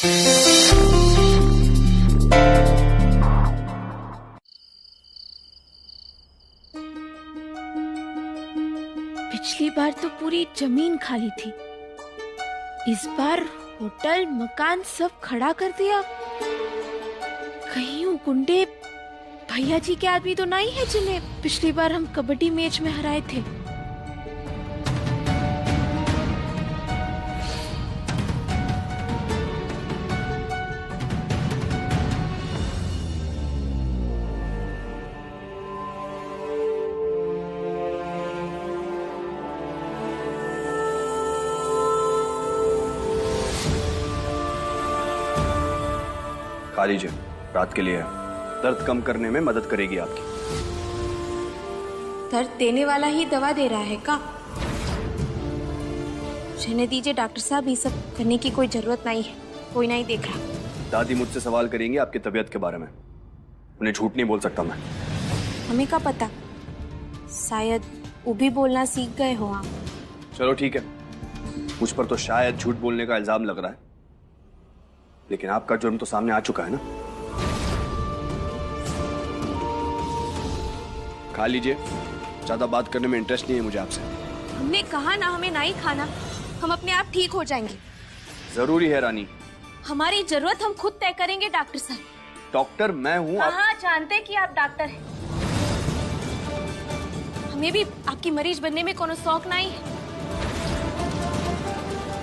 पिछली बार तो पूरी जमीन खाली थी, इस बार होटल मकान सब खड़ा कर दिया। कहीं वो गुंडे भैया जी के आदमी तो नहीं है जिन्हें पिछली बार हम कबड्डी मैच में हराए थे। खा लीजिए, रात के लिए है। दर्द कम करने में मदद करेगी आपकी। दर्द देने वाला ही दवा दे रहा है का? रहने दीजिए डॉक्टर साहब, ये सब करने की कोई जरूरत नहीं है, कोई नहीं देख रहा। दादी मुझसे सवाल करेंगी आपकी तबीयत के बारे में, उन्हें झूठ नहीं बोल सकता मैं। हमें क्या पता, शायद वो भी बोलना सीख गए हो आप। चलो ठीक है, मुझ पर तो शायद झूठ बोलने का इल्जाम लग रहा है, लेकिन आपका जुर्म तो सामने आ चुका है ना। खा लीजिए, ज्यादा बात करने में इंटरेस्ट नहीं है मुझे आपसे। हमने कहा ना हमें नहीं खाना, हम अपने आप ठीक हो जाएंगे। जरूरी है रानी। हमारी जरूरत हम खुद तय करेंगे डॉक्टर साहब। डॉक्टर मैं हूँ। हाँ, जानते कि आप डॉक्टर हैं। हमें भी आपकी मरीज बनने में कोनो शौक नहीं है,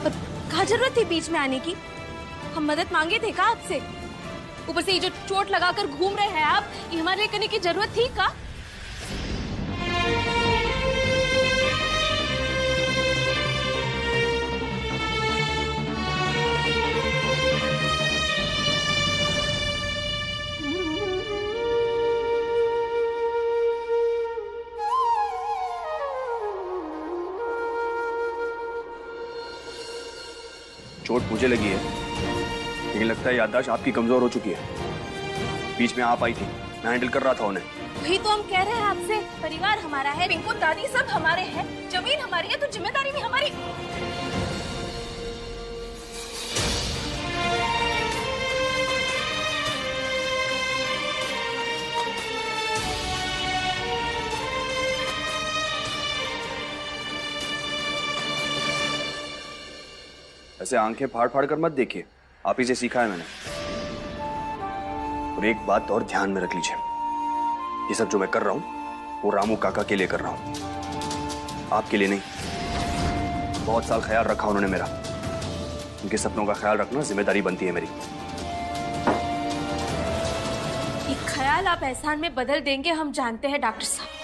पर क्या जरूरत थी बीच में आने की? हम मदद मांगे थे का आपसे? ऊपर से ये जो चोट लगाकर घूम रहे हैं आप, ये हमारे लिए करने की जरूरत थी का? चोट मुझे लगी है, लेकिन लगता है याददाश्त आपकी कमजोर हो चुकी है। बीच में आप आई थी, मैं हैंडल कर रहा था उन्हें। वही तो हम कह रहे हैं आपसे, परिवार हमारा है, पिंकू दादी सब हमारे हैं, जमीन हमारी है तो जिम्मेदारी भी हमारी। ऐसे आंखें फाड़ फाड़ कर मत देखिए, आप ही से सीखा है मैंने। और एक बात और ध्यान में रख लीजिए, ये सब जो मैं कर रहा हूं वो रामू काका के लिए कर रहा हूं, आपके लिए नहीं। बहुत साल ख्याल रखा उन्होंने मेरा, उनके सपनों का ख्याल रखना जिम्मेदारी बनती है मेरी। एक ख्याल आप एहसान में बदल देंगे, हम जानते हैं डॉक्टर साहब।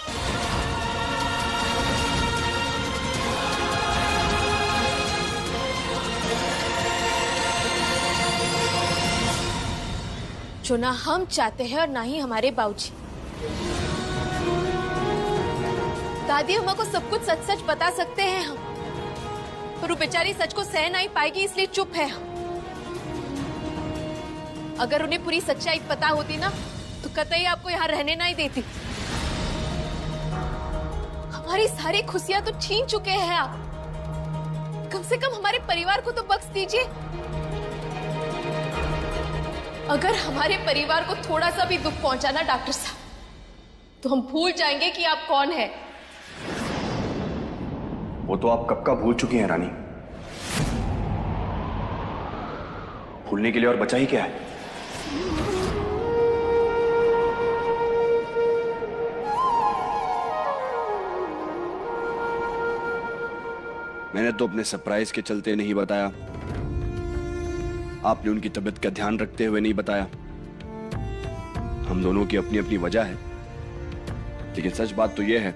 जो ना हम चाहते हैं और ना ही हमारे बाबूजी। दादी हमको सब कुछ सच सच बता सकते हैं हम, पर वो बेचारी सच को सह नहीं पाएगी इसलिए चुप है। अगर उन्हें पूरी सच्चाई पता होती ना तो कतई आपको यहाँ रहने नहीं देती। हमारी सारी खुशियां तो छीन चुके हैं आप, कम से कम हमारे परिवार को तो बख्श दीजिए। अगर हमारे परिवार को थोड़ा सा भी दुख पहुंचाना डॉक्टर साहब, तो हम भूल जाएंगे कि आप कौन है। वो तो आप कब का भूल चुकी हैं रानी। भूलने के लिए और बचा ही क्या है। मैंने तो अपने सरप्राइज के चलते नहीं बताया, आपने उनकी तबीयत का ध्यान रखते हुए नहीं बताया। हम दोनों की अपनी अपनी वजह है, लेकिन सच बात तो यह है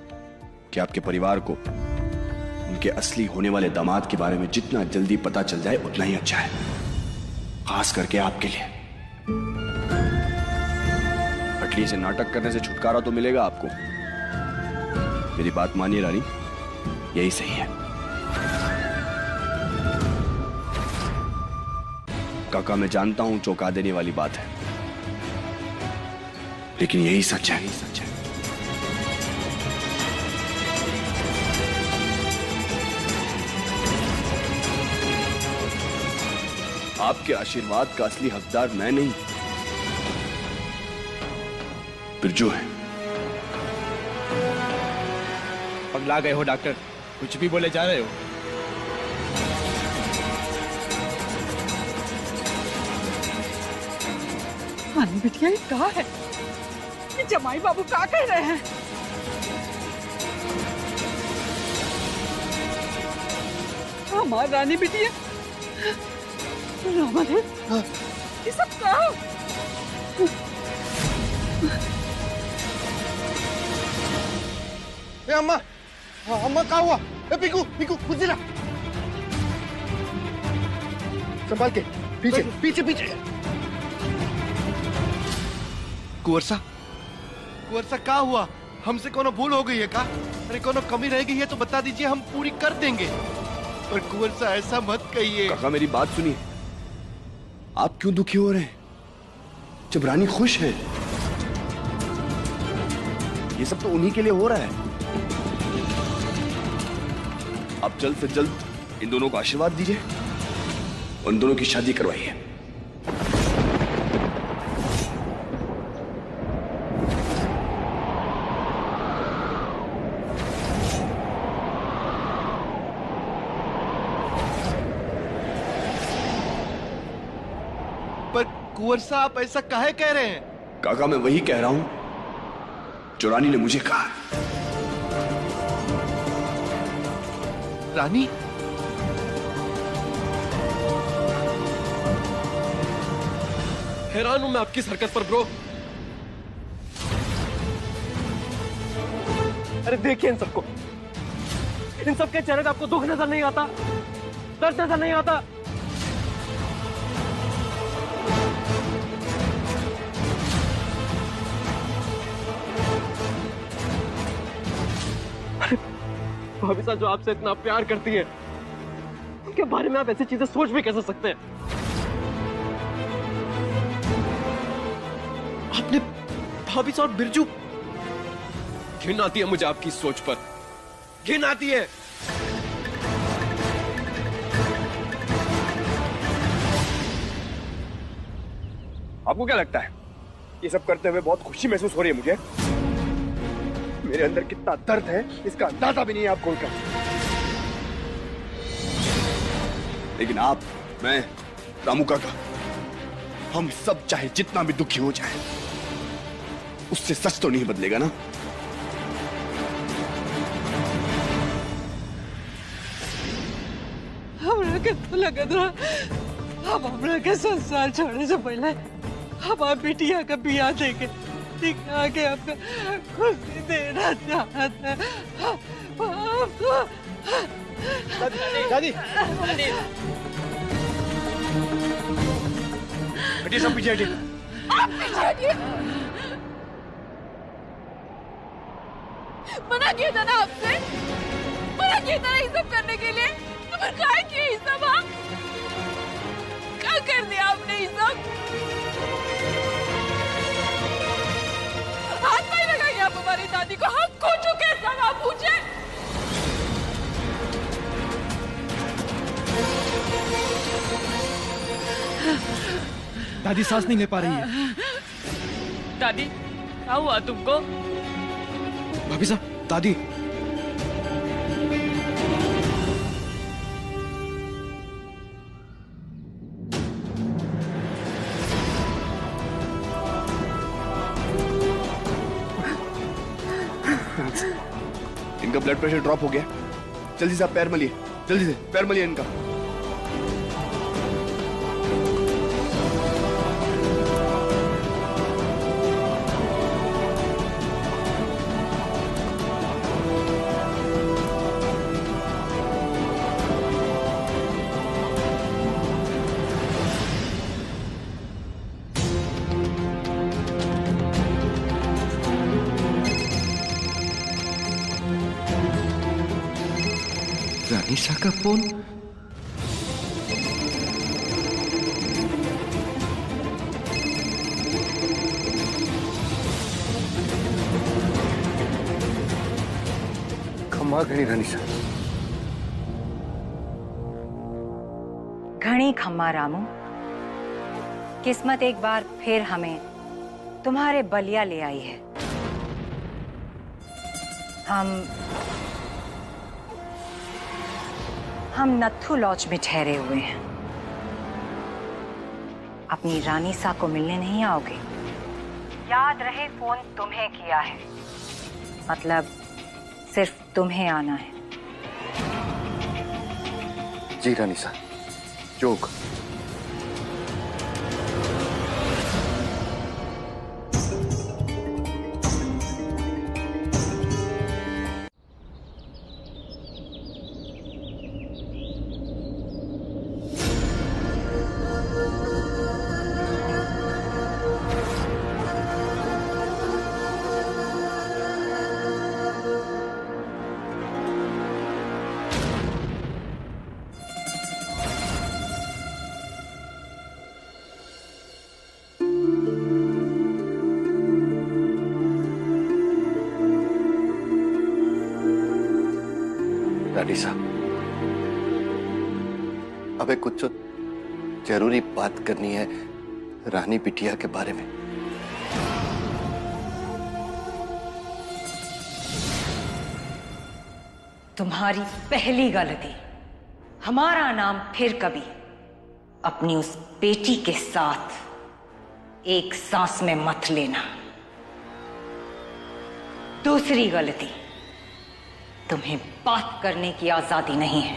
कि आपके परिवार को उनके असली होने वाले दामाद के बारे में जितना जल्दी पता चल जाए उतना ही अच्छा है, खास करके आपके लिए। पटरी से नाटक करने से छुटकारा तो मिलेगा आपको। मेरी बात मानिए रानी, यही सही है। काका मैं जानता हूं चौंका देने वाली बात है, लेकिन यही सच है, यही सच है। आपके आशीर्वाद का असली हकदार मैं नहीं, बिरजू है। पगला गए हो डॉक्टर, कुछ भी बोले जा रहे हो। रानी बिटिया, ये कहाँ है? ये जमाई बाबू क्या कह रहे हैं? हमारी रानी बिटिया, रामा देव, ये सब कहाँ? अम्मा, अम्मा क्या हुआ? पिकू, पिकू, मुझे ना संभाल के, पीछे, पीछे, पीछे। कुंवर सा क्या हुआ? हमसे कोनो भूल हो गई है का? अरे कोनो कमी रह गई है तो बता दीजिए, हम पूरी कर देंगे। पर कुंवर सा ऐसा मत कहिए। काका मेरी बात सुनिए, आप क्यों दुखी हो रहे हैं जब रानी खुश है? ये सब तो उन्हीं के लिए हो रहा है। आप जल्द से जल्द इन दोनों को आशीर्वाद दीजिए, उन दोनों की शादी करवाइए। पर कुंवर सा, आप ऐसा काहे कह रहे हैं? काका मैं वही कह रहा हूं जो रानी ने मुझे कहा। रानी? हैरान हूं मैं आपकी इस हरकत पर ब्रो। अरे देखिए इन सबको, इन सबके चेहरे पे आपको दुख नजर नहीं आता, दर्द नजर नहीं आता। भाभी साहब जो आपसे इतना प्यार करती है, उनके बारे में आप ऐसी चीजें सोच भी कैसे सकते हैं? आपने भाभी साहब बिरजू, घिन आती है मुझे आपकी सोच पर, घिन आती है। आपको क्या लगता है ये सब करते हुए बहुत खुशी महसूस हो रही है मुझे? मेरे अंदर कितना दर्द है इसका अंदाजा भी नहीं है आपको उनका। लेकिन आप, मैं, रामू काका, हम सब चाहे जितना भी दुखी हो जाए, उससे सच तो नहीं बदलेगा ना। हमरा के तो लगत रहा हम हमरा के संसार छोड़ने से पहले हमारी बिटिया का बियाह देके दिखा के आपको खुशी देना चाहते हैं। दादी, हटिए सब पीछे हटिए। आप पीछे हटिए। मना किया था ना आपसे, मना किया था ये सब करने के लिए, तो फिर क्या किया ये सब? आप क्या कर दिया आपने ये सब? हाथ नहीं लगाइए आप हमारी दादी को, हम खो चुके हैं सब, आप पूछे। दादी सांस नहीं ले पा रही है। दादी, क्या हुआ तुमको? भाभी साहब, दादी। इनका ब्लड प्रेशर ड्रॉप हो गया, जल्दी से आप पैर मलिए, जल्दी से पैर मलिए इनका। रानीशा का फोन? खम्मा घणी रानीशा। घणी खम्मा रामू, किस्मत एक बार फिर हमें तुम्हारे बलिया ले आई है। हम नत्थू लॉज में ठहरे हुए हैं। अपनी रानी सा को मिलने नहीं आओगे? याद रहे फोन तुम्हें किया है, मतलब सिर्फ तुम्हें आना है। जी रानी सा, जोग। रानी सा, अबे कुछ तो जरूरी बात करनी है रानी बिटिया के बारे में। तुम्हारी पहली गलती, हमारा नाम फिर कभी अपनी उस बेटी के साथ एक सांस में मत लेना। दूसरी गलती, तुम्हें बात करने की आजादी नहीं है,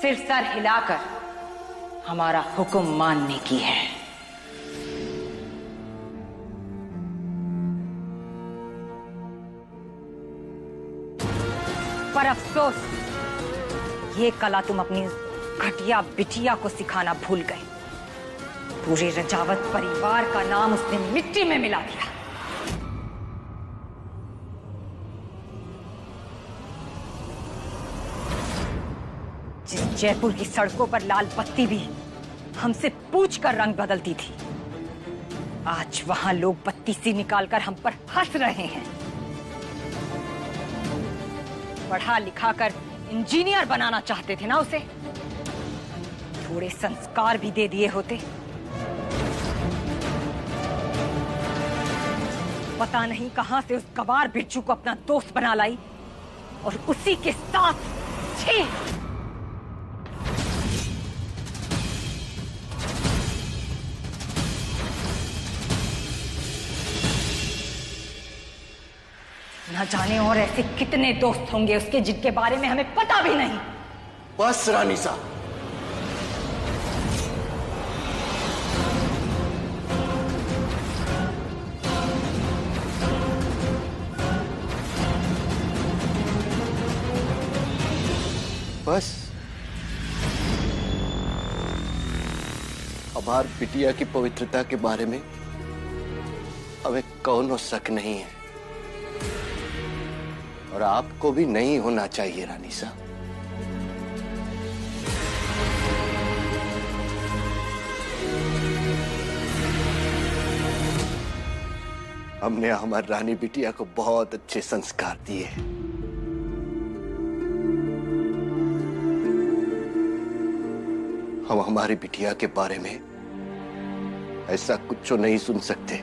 सिर्फ सर हिलाकर हमारा हुक्म मानने की है। पर अफसोस, ये कला तुम अपनी घटिया बिटिया को सिखाना भूल गए। पूरे रजावत परिवार का नाम उसने मिट्टी में मिला दिया। जिस जयपुर की सड़कों पर लाल बत्ती भी हमसे पूछकर रंग बदलती थी, आज वहां लोग बत्ती सी निकालकर हम पर हंस रहे हैं। पढ़ा लिखा कर इंजीनियर बनाना चाहते थे ना उसे, थोड़े संस्कार भी दे दिए होते। पता नहीं कहां से उस गवार बिच्छू को अपना दोस्त बना लाई और उसी के साथ छी! न जाने और ऐसे कितने दोस्त होंगे उसके जिनके बारे में हमें पता भी नहीं। बस रानी सा, बस। हमार बिटिया की पवित्रता के बारे में हमें कौनो शक नहीं है, और आपको भी नहीं होना चाहिए रानी साहब। हमने हमारी रानी बिटिया को बहुत अच्छे संस्कार दिए हैं। हम हमारी बिटिया के बारे में ऐसा कुछ नहीं सुन सकते।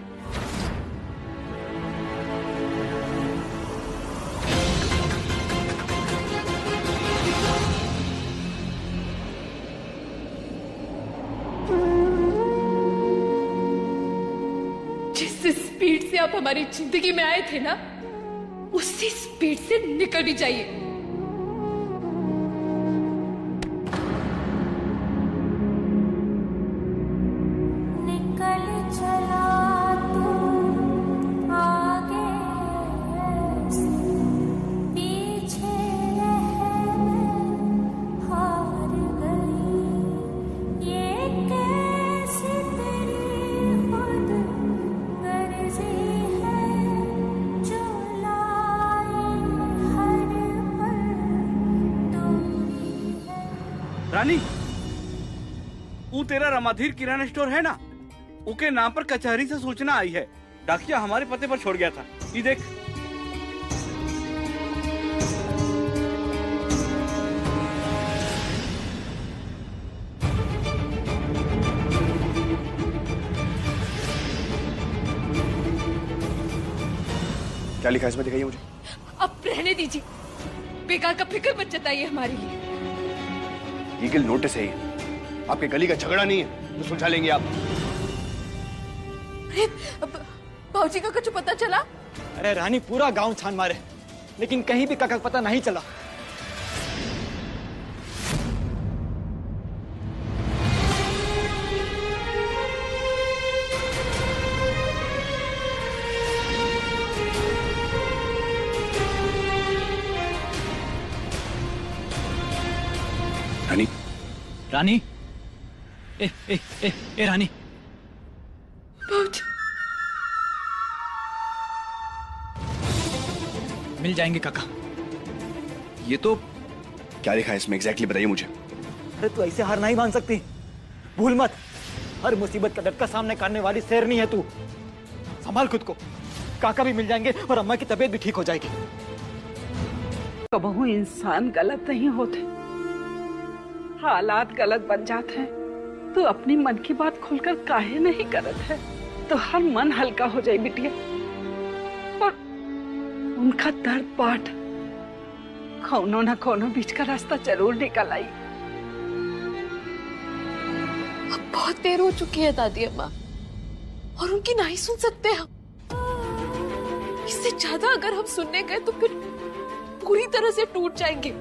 जिस स्पीड से आप हमारी जिंदगी में आए थे ना, उसी स्पीड से निकल भी जाइए। रानी, वो तेरा रमाधीर किराना स्टोर है ना, उके नाम पर कचहरी से सूचना आई है। डाकिया हमारे पते पर छोड़ गया था। ये देख। क्या लिखा है इसमें, दिखाइए मुझे। अब रहने दीजिए, बेकार का फिक्र मत जताइए हमारे लिए। लीगल नोटिस है ये, आपके गली का झगड़ा नहीं है तो सुलझा लेंगे आप। अरे भाऊजी का कुछ पता चला? अरे रानी, पूरा गांव छान मारे लेकिन कहीं भी काका पता नहीं चला। रानी, रानी, ए ए ए ए रानी, भाऊजी मिल जाएंगे काका। ये तो क्या लिखा है इसमें एग्जैक्टली बताइए मुझे। अरे तू ऐसे हार नहीं मान सकती, भूल मत, हर मुसीबत का डटका सामने करने वाली शेरनी है तू। संभाल खुद को, काका भी मिल जाएंगे और अम्मा की तबीयत भी ठीक हो जाएगी। कबहू इंसान गलत नहीं होते, हालात गलत बन जाते हैं। तू अपनी मन की बात खुलकर काहे नहीं करत है, तो हर मन हल्का हो जाए बिटिया। और उनका दर्द बांट, कोनो न कोनो बीच का रास्ता जरूर निकल आई। अब बहुत देर हो चुकी है दादी अम्मा, और उनकी नहीं सुन सकते हम। इससे ज्यादा अगर हम सुनने गए तो फिर पूरी तरह से टूट जाएंगे।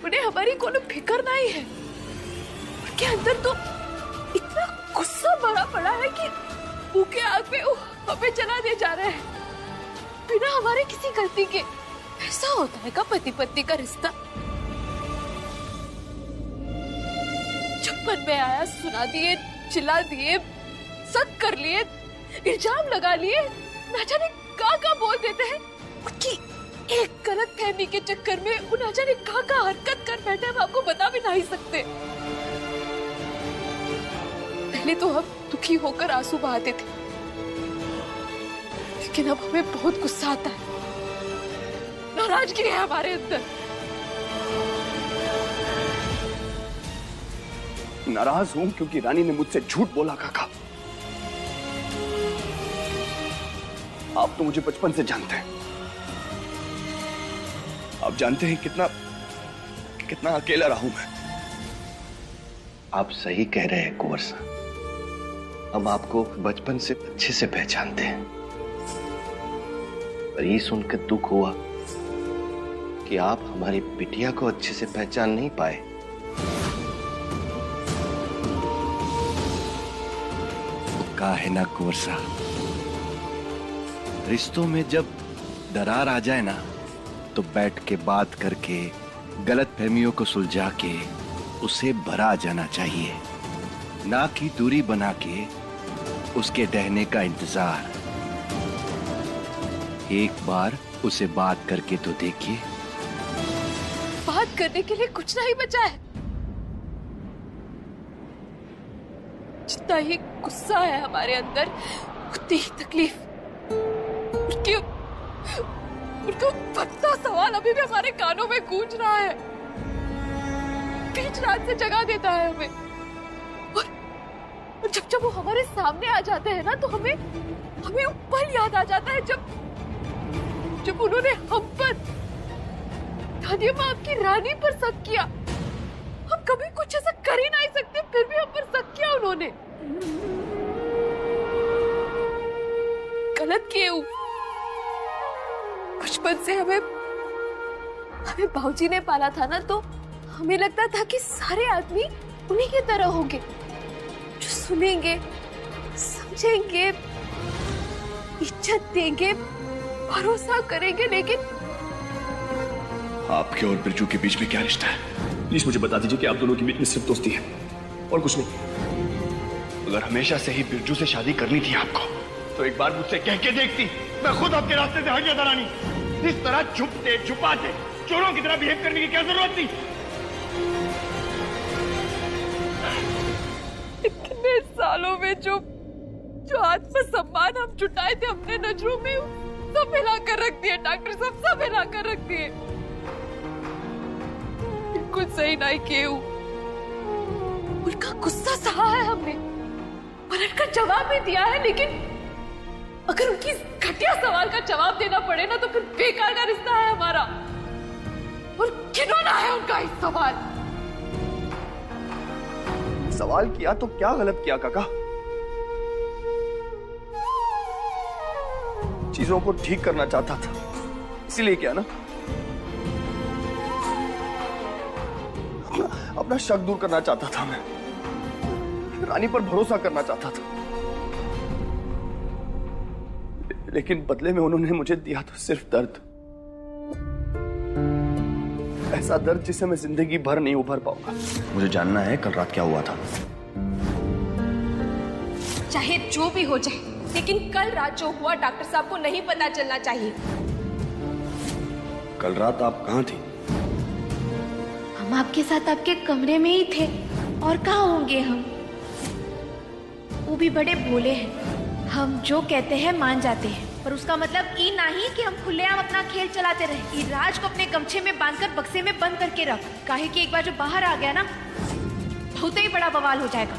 उन्हें हमारी कोनो फिक्र नहीं है। उनके अंदर तो इतना गुस्सा भरा पड़ा है कि भूखे आग पे हमें जला दे जा रहे हैं बिना हमारे किसी गलती के। ऐसा होता है का पति पत्नी का रिश्ता? जब मन में आया सुना दिए, चिल्ला दिए, सख्त कर लिए, इल्जाम लगा लिए, ना जाने क्या बोल देते हैं। उनकी एक गलत फहमी के चक्कर में वो ना जाने क्या हरकत कर बैठे, हम आपको बता भी नहीं सकते। पहले तो हम दुखी होकर आंसू बहाते थे, लेकिन अब हमें बहुत गुस्सा आता है, नाराजगी है हमारे अंदर। नाराज हूं क्योंकि रानी ने मुझसे झूठ बोला काका। आप तो मुझे बचपन से जानते हैं, आप जानते हैं कितना अकेला रहा हूं मैं। आप सही कह रहे हैं कुंवर साहब, हम आपको बचपन से अच्छे से पहचानते हैं। पर ये सुनकर दुख हुआ कि आप हमारी बिटिया को अच्छे से पहचान नहीं पाए। कहा है ना कुंवर साहब, रिश्तों में जब दरार आ जाए ना तो बैठ के बात करके गलत फहमियों को सुलझा के उसे भरा जाना चाहिए, ना कि दूरी बना के उसके डहने का इंतजार। एक बार उसे बात करके तो देखिए। बात करने के लिए कुछ नहीं बचा है। जितना ही गुस्सा है हमारे अंदर, उतनी ही तकलीफ। उनका बच्चा सवाल अभी भी हमारे कानों में गूंज रहा है, बीच रात से जगा देता है हमें। और जब वो हमारे सामने आ जाते हैं ना, तो हमें वो पल याद आ जाता है जब उन्होंने हम पर, दादी अम्मा आपकी रानी पर शक किया। हम कभी कुछ ऐसा कर ही नहीं सकते, फिर भी हम पर शक किया उन्होंने। गलत किए। बचपन से हमें बाबूजी ने पाला था ना, तो हमें लगता था कि सारे आदमी उन्हीं की तरह होंगे, जो सुनेंगे, समझेंगे, इज्जत देंगे, भरोसा करेंगे। लेकिन आपके और बिरजू के बीच में क्या रिश्ता है? प्लीज मुझे बता दीजिए कि आप दोनों के बीच में सिर्फ दोस्ती है और कुछ नहीं। अगर हमेशा से ही बिरजू से शादी करनी थी आपको, तो एक बार मुझसे कह के देखती, मैं खुद आपके रास्ते से हट जाता। रानी, इस तरह छुपते छुपाते चोरों की तरह बिहेव करने की क्या जरूरत थी? इतने सालों में जो आत्मसम्मान हम जुटाए थे अपने नजरों में, सब हिलाकर रख दिए डॉक्टर साहब, सब हिलाकर रख दिए। बिल्कुल सही नहीं किए। उनका गुस्सा सहा है हमने, पर उनका जवाब भी दिया है, लेकिन अगर उनकी घटिया सवाल का जवाब देना पड़े ना तो फिर बेकार का रिश्ता है हमारा। और घिनौना है उनका इस सवाल किया तो क्या गलत किया काका? चीजों को ठीक करना चाहता था, इसीलिए किया ना। अपना शक दूर करना चाहता था मैं, रानी पर भरोसा करना चाहता था, लेकिन बदले में उन्होंने मुझे दिया तो सिर्फ दर्द। ऐसा दर्द जिसे मैं जिंदगी भर नहीं उभर पाऊंगा। मुझे जानना है कल रात क्या हुआ था। चाहे जो भी हो जाए, लेकिन कल रात जो हुआ डॉक्टर साहब को नहीं पता चलना चाहिए। कल रात आप कहाँ थी? हम आपके साथ आपके कमरे में ही थे, और कहाँ होंगे हम? वो भी बड़े भोले हैं, हम जो कहते हैं मान जाते हैं, पर उसका मतलब ये नहीं कि हम खुलेआम अपना खेल चलाते रहे। राज को अपने गमछे में बांधकर बक्से में बंद करके रख, काहे कि एक बार जो बाहर आ गया ना, बहुत ही बड़ा बवाल हो जाएगा।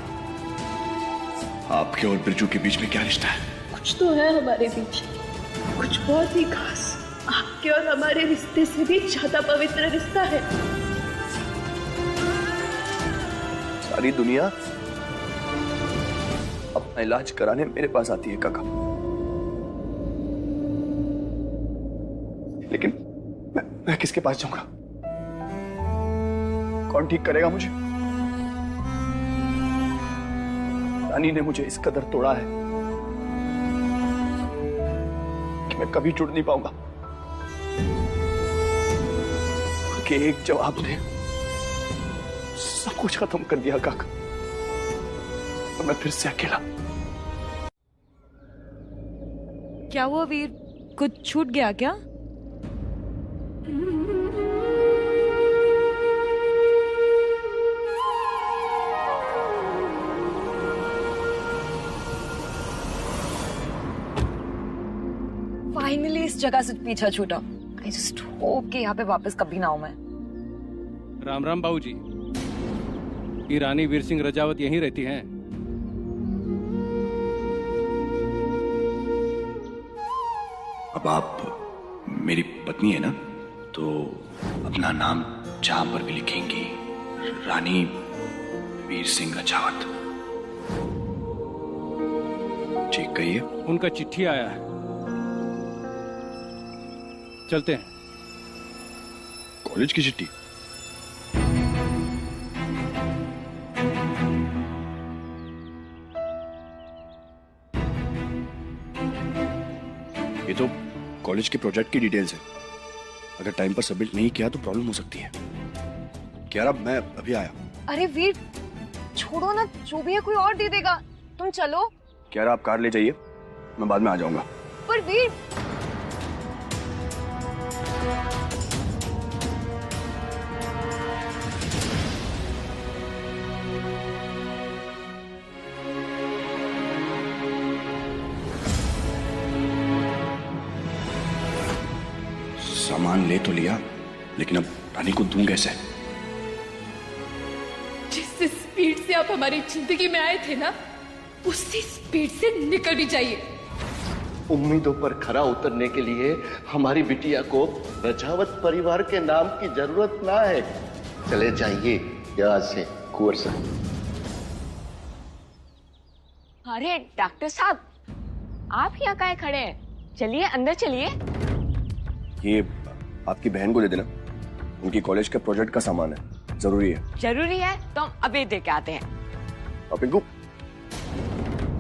आपके और बिरजू के बीच में क्या रिश्ता है? कुछ तो है हमारे बीच, कुछ बहुत ही खास। आपके और हमारे रिश्ते से भी ज्यादा पवित्र रिश्ता है। सारी दुनिया अपना इलाज कराने मेरे पास आती है काका, लेकिन मैं किसके पास जाऊंगा? कौन ठीक करेगा मुझे? रानी ने मुझे इस कदर तोड़ा है कि मैं कभी जुड़ नहीं पाऊंगा। उनके एक जवाब ने सब कुछ खत्म कर दिया काका, और मैं फिर से अकेला। क्या हुआ वीर, कुछ छूट गया क्या? फाइनली इस जगह से पीछा छूटा। आई जस्ट होप कि यहाँ पे वापस कभी ना आऊं मैं। राम राम बाबूजी। ये रानी वीर सिंह रजावत यहीं रहती हैं? अब आप मेरी पत्नी है ना, तो अपना नाम जहां पर भी लिखेंगी रानी वीर सिंह रजावत, ठीक कहिए। उनका चिट्ठी आया है, चलते हैं। कॉलेज की चिट्ठी? ये तो कॉलेज के प्रोजेक्ट की डिटेल्स है। अगर टाइम पर सबमिट नहीं किया तो प्रॉब्लम हो सकती है। क्या मैं अभी आया। अरे वीर छोड़ो ना, जो भी है कोई और दे देगा, तुम चलो। क्या आप कार ले जाइए, मैं बाद में आ जाऊंगा। पर वीर सामान ले तो लिया, लेकिन अब रानी को दूं कैसे? जिस स्पीड से आप हमारी जिंदगी में आए थे ना, उसी स्पीड से निकल भी जाइए। उम्मीदों पर खरा उतरने के लिए हमारी बिटिया को रजावत परिवार के नाम की जरूरत ना है। चले जाइए यहाँ से कुंवर साहब। अरे डॉक्टर साहब, आप यहाँ काहे खड़े हैं? चलिए अंदर चलिए। ये आपकी बहन को दे देना, उनकी कॉलेज के प्रोजेक्ट का सामान है, जरूरी है। जरूरी है तो हम अभी दे के आते हैं। और पिंकू,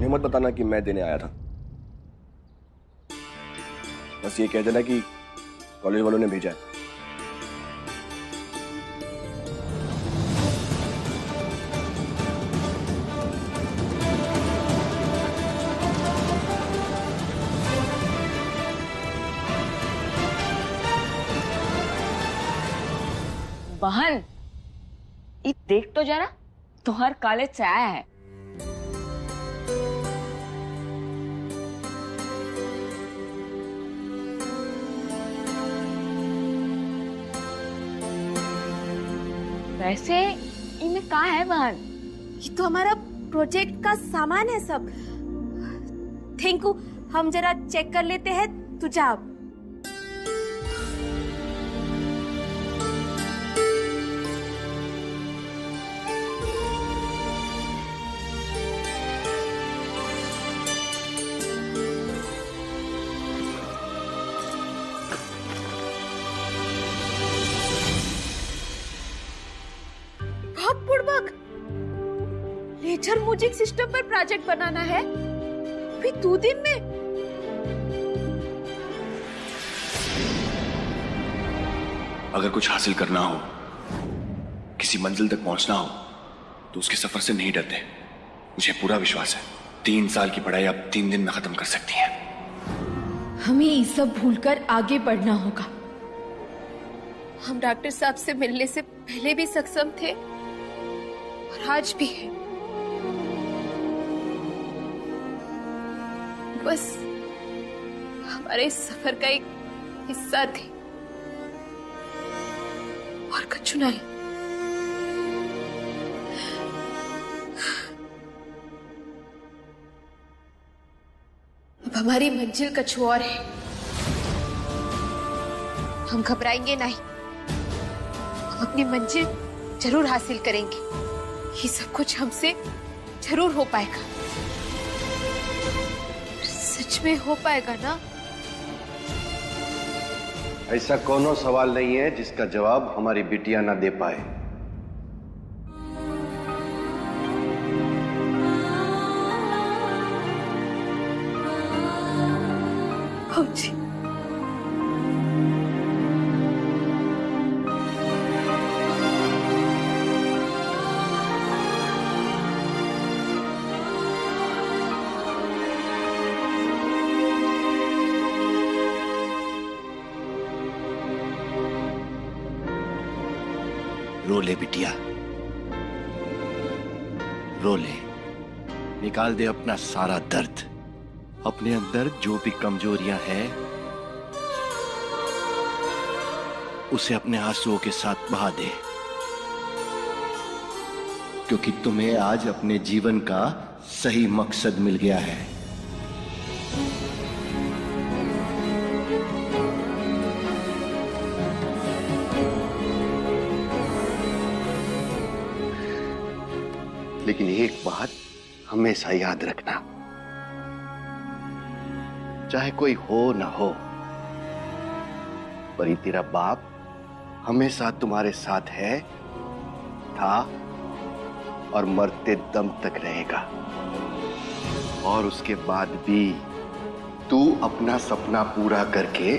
ये मत बताना कि मैं देने आया था। बस ये कह देना कि कॉलेज वालों ने भेजा है। बहन, ये देख तो जरा, तुम्हार कॉलेज से आया है। वैसे इनमें कहा है बहन? ये तो हमारा प्रोजेक्ट का सामान है सब। थैंक यू, हम जरा चेक कर लेते हैं, तू जा अब। लेजर म्यूजिक सिस्टम पर प्रोजेक्ट बनाना है, फिर 2 दिन में। अगर कुछ हासिल करना हो, किसी मंजिल तक पहुंचना हो, तो उसके सफर से नहीं डरते। मुझे पूरा विश्वास है 3 साल की पढ़ाई आप 3 दिन में खत्म कर सकती हैं। हमें ये सब भूलकर आगे बढ़ना होगा। हम डॉक्टर साहब से मिलने से पहले भी सक्षम थे और आज भी है। बस हमारे सफर का एक हिस्सा थे और कुछ नहीं। अब हमारी मंजिल कुछ और है। हम घबराएंगे नहीं, हम अपनी मंजिल जरूर हासिल करेंगे। ये सब कुछ हमसे जरूर हो पाएगा। सच में हो पाएगा ना? ऐसा कोनो सवाल नहीं है जिसका जवाब हमारी बिटिया ना दे पाए। जी रो ले बिटिया, रो ले। निकाल दे अपना सारा दर्द। अपने अंदर जो भी कमजोरियां हैं उसे अपने आंसुओं के साथ बहा दे, क्योंकि तुम्हें आज अपने जीवन का सही मकसद मिल गया है। लेकिन एक बात हमेशा याद रखना, चाहे कोई हो ना हो, पर ये तेरा बाप हमेशा तुम्हारे साथ है, था और मरते दम तक रहेगा। और उसके बाद भी तू अपना सपना पूरा करके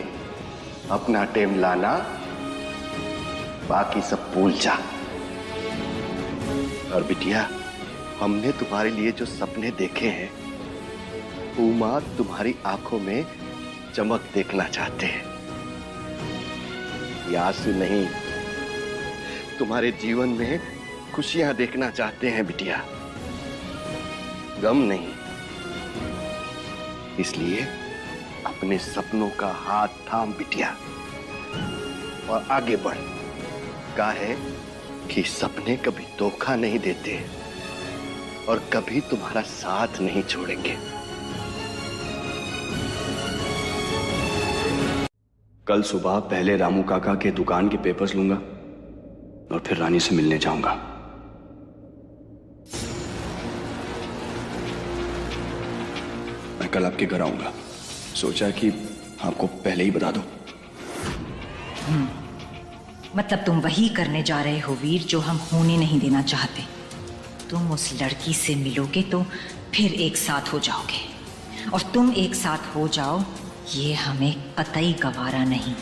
अपना टाइम लाना, बाकी सब भूल जा। और बिटिया, हमने तुम्हारे लिए जो सपने देखे हैं, उमा तुम्हारी आंखों में चमक देखना चाहते हैं। ये आंसू नहीं, तुम्हारे जीवन में खुशियां देखना चाहते हैं बिटिया, गम नहीं। इसलिए अपने सपनों का हाथ थाम बिटिया और आगे बढ़। कहा है कि सपने कभी धोखा नहीं देते और कभी तुम्हारा साथ नहीं छोड़ेंगे। कल सुबह पहले रामू काका के दुकान के पेपर्स लूंगा और फिर रानी से मिलने जाऊंगा। मैं कल आपके घर आऊंगा। सोचा कि आपको पहले ही बता दूं। मतलब तुम वही करने जा रहे हो वीर जो हम होने नहीं देना चाहते। तुम उस लड़की से मिलोगे तो फिर एक साथ हो जाओगे, और तुम एक साथ हो जाओ ये हमें कतई गवारा नहीं।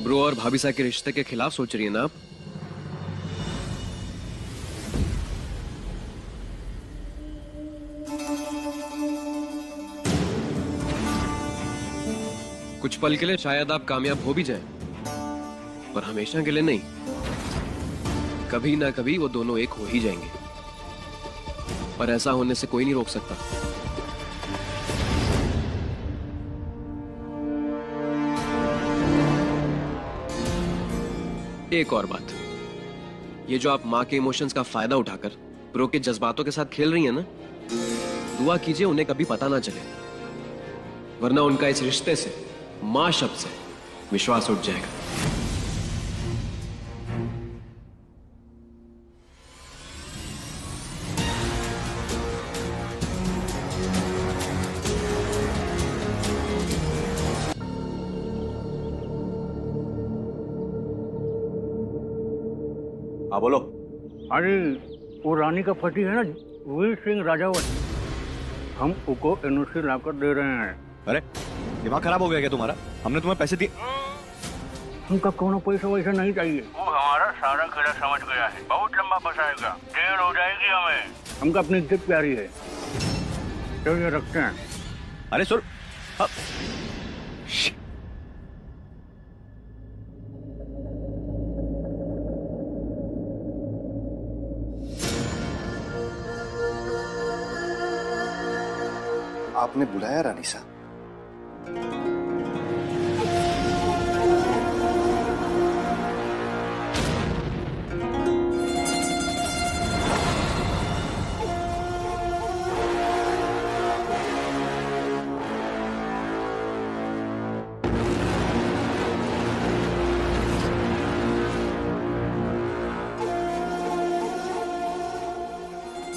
ब्रो और भाभी साहब के रिश्ते के खिलाफ सोच रही है ना आप? कुछ पल के लिए शायद आप कामयाब हो भी जाएं, पर हमेशा के लिए नहीं। कभी ना कभी वो दोनों एक हो ही जाएंगे, पर ऐसा होने से कोई नहीं रोक सकता। एक और बात, ये जो आप माँ के इमोशंस का फायदा उठाकर प्रो के जज्बातों के साथ खेल रही हैं ना, दुआ कीजिए उन्हें कभी पता ना चले, वरना उनका इस रिश्ते से, माँ शब्द से विश्वास उठ जाएगा। हाँ बोलो। अरे वो रानी का पति है ना, वीर सिंह राजावत, हम उनको एनओसी लाकर दे रहे हैं। अरे दिमाग खराब हो गया क्या तुम्हारा? हमने तुम्हें पैसे दिए। हमका कोनो पैसा वैसा नहीं चाहिए। वो हमारा सारा खेला समझ गया है, बहुत लंबा फंसाएगा, देर हो जाएगी हमें। हमका अपनी इज्जत प्यारी है, चलिए रखते हैं। अरे सुन, आपने बुलाया रानी साहब?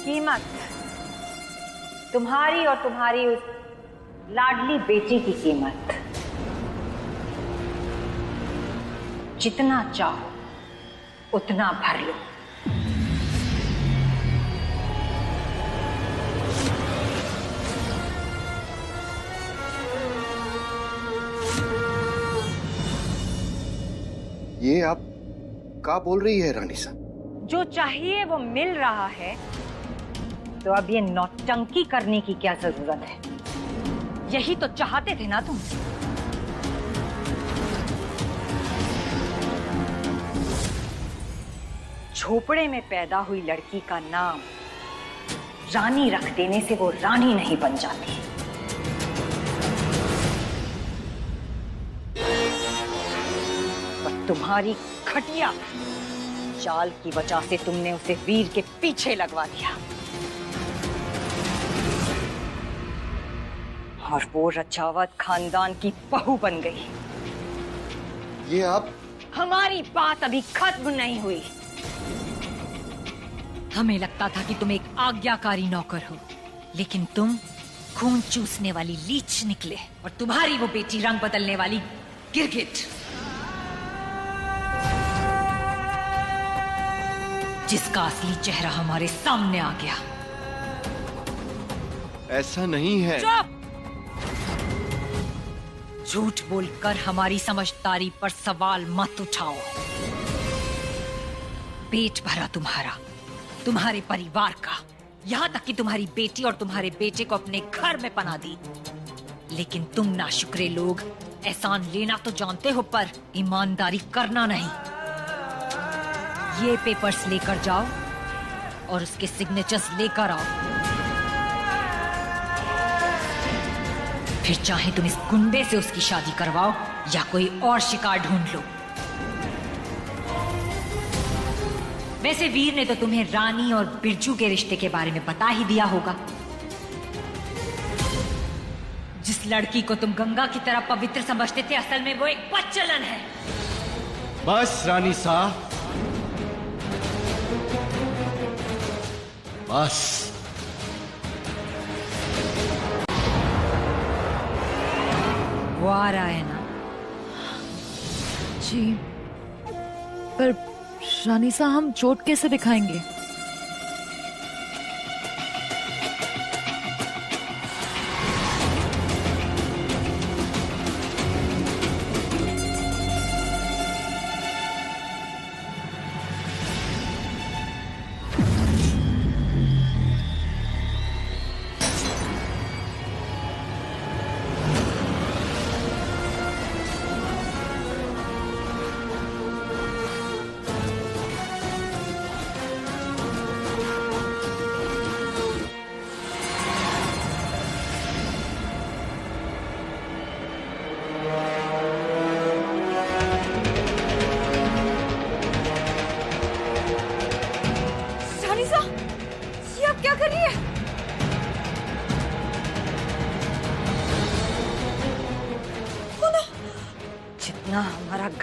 कीमत तुम्हारी और तुम्हारी उस लाडली बेटी की कीमत जितना चाहो उतना भर लो। ये आप क्या बोल रही है रानी साहब? जो चाहिए वो मिल रहा है, तो अब ये नौटंकी करने की क्या जरूरत है? यही तो चाहते थे ना तुम। झोपड़े में पैदा हुई लड़की का नाम रानी रख देने से वो रानी नहीं बन जाती। पर तुम्हारी घटिया चाल की वजह से तुमने उसे वीर के पीछे लगवा दिया, और वो रजावत खानदान की बहू बन गई। ये आप? हमारी बात अभी खत्म नहीं हुई। हमें लगता था कि तुम एक आज्ञाकारी नौकर हो, लेकिन तुम खून चूसने वाली लीच निकले, और तुम्हारी वो बेटी रंग बदलने वाली गिरगिट, जिसका असली चेहरा हमारे सामने आ गया। ऐसा नहीं है। चुप! झूठ बोलकर हमारी समझदारी पर सवाल मत उठाओ। पेट भरा तुम्हारा, तुम्हारे परिवार का, यहाँ तक कि तुम्हारी बेटी और तुम्हारे बेटे को अपने घर में पना दी। लेकिन तुम नाशुक्रे लोग एहसान लेना तो जानते हो, पर ईमानदारी करना नहीं। ये पेपर्स लेकर जाओ और उसके सिग्नेचर्स लेकर आओ। फिर चाहे तुम इस गुंडे से उसकी शादी करवाओ या कोई और शिकार ढूंढ लो। वैसे वीर ने तो तुम्हें रानी और बिरजू के रिश्ते के बारे में बता ही दिया होगा। जिस लड़की को तुम गंगा की तरह पवित्र समझते थे, असल में वो एक बच्चलन है। बस रानी साहब, बस। वो आ रहा है ना? जी, पर रानी साहब हम चोट कैसे दिखाएंगे?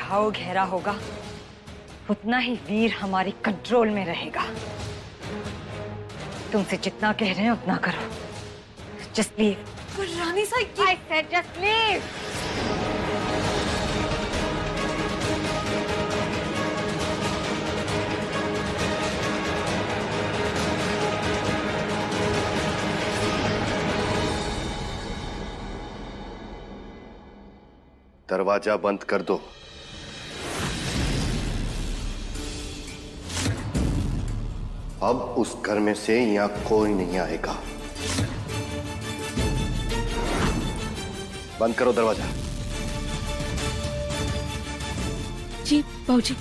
घाव गहरा होगा उतना ही वीर हमारी कंट्रोल में रहेगा। तुमसे जितना कह रहे हैं उतना करो। Just leave. पर रानी साहब, I said just leave. दरवाजा बंद कर दो। अब उस घर में से यहां कोई नहीं आएगा। बंद करो दरवाजा। जी बाबूजी।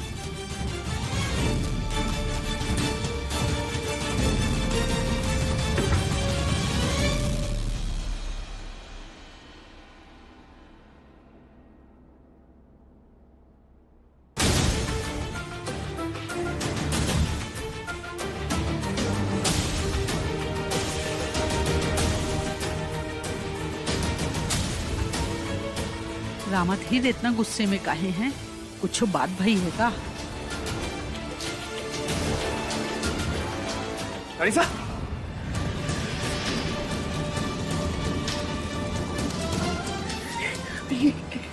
रामाधीर इतना गुस्से में काहे हैं? कुछ बात भई है का? रानीसा,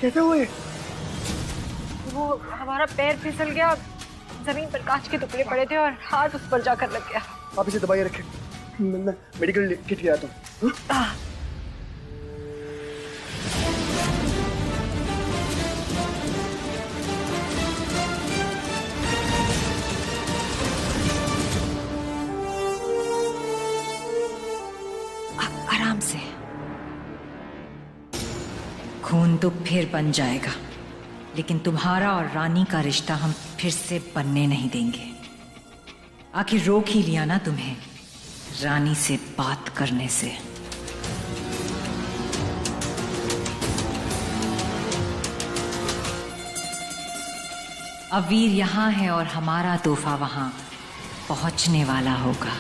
कैसे हुए? वो हमारा पैर फिसल गया, जमीन पर कांच के टुकड़े पड़े थे और हाथ उस पर जाकर लग गया। आप इसे दबाइए रखें, मैं मेडिकल किट ले आता हूँ। आराम से। खून तो फिर बन जाएगा, लेकिन तुम्हारा और रानी का रिश्ता हम फिर से बनने नहीं देंगे। आखिर रोक ही लिया ना तुम्हें रानी से बात करने से। अब वीर यहाँ है और हमारा तोहफा वहां पहुंचने वाला होगा।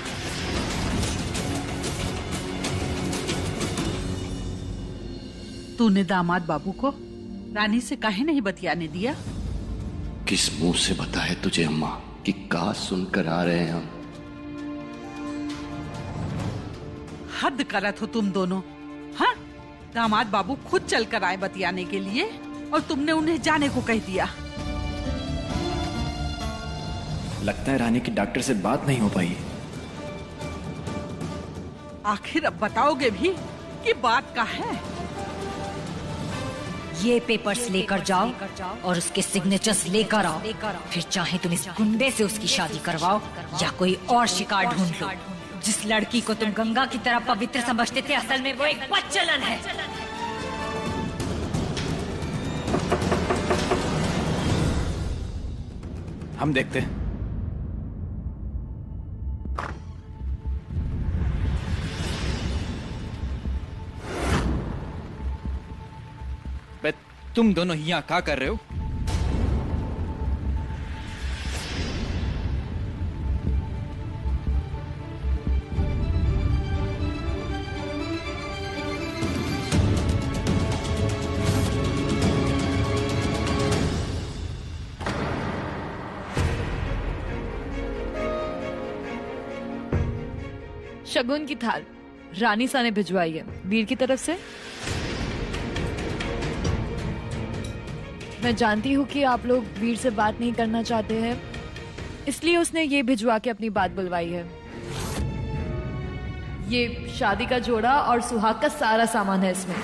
तूने दामाद बाबू को रानी से काहे नहीं बतियाने दिया? किस मुंह से बताए तुझे अम्मा कि का सुनकर आ रहे हैं हम। हद करत हो तुम दोनों। हाँ, दामाद बाबू खुद चलकर आए बतियाने के लिए और तुमने उन्हें जाने को कह दिया। लगता है रानी की डॉक्टर से बात नहीं हो पाई। आखिर अब बताओगे भी कि बात का है? ये पेपर्स लेकर जाओ और उसके सिग्नेचर्स लेकर आओ। फिर चाहे तुम इस गुंडे से उसकी शादी करवाओ या कोई और शिकार ढूंढ लो। जिस लड़की को तुम गंगा की तरह पवित्र समझते थे, असल में वो एक बदचलन है। हम देखते हैं। तुम दोनों यहाँ क्या कर रहे हो? शगुन की थाल रानी सा ने भिजवाई है वीर की तरफ से। मैं जानती हूँ कि आप लोग वीर से बात नहीं करना चाहते हैं, इसलिए उसने ये भिजवा के अपनी बात बुलवाई है। ये शादी का जोड़ा और सुहाग का सारा सामान है इसमें।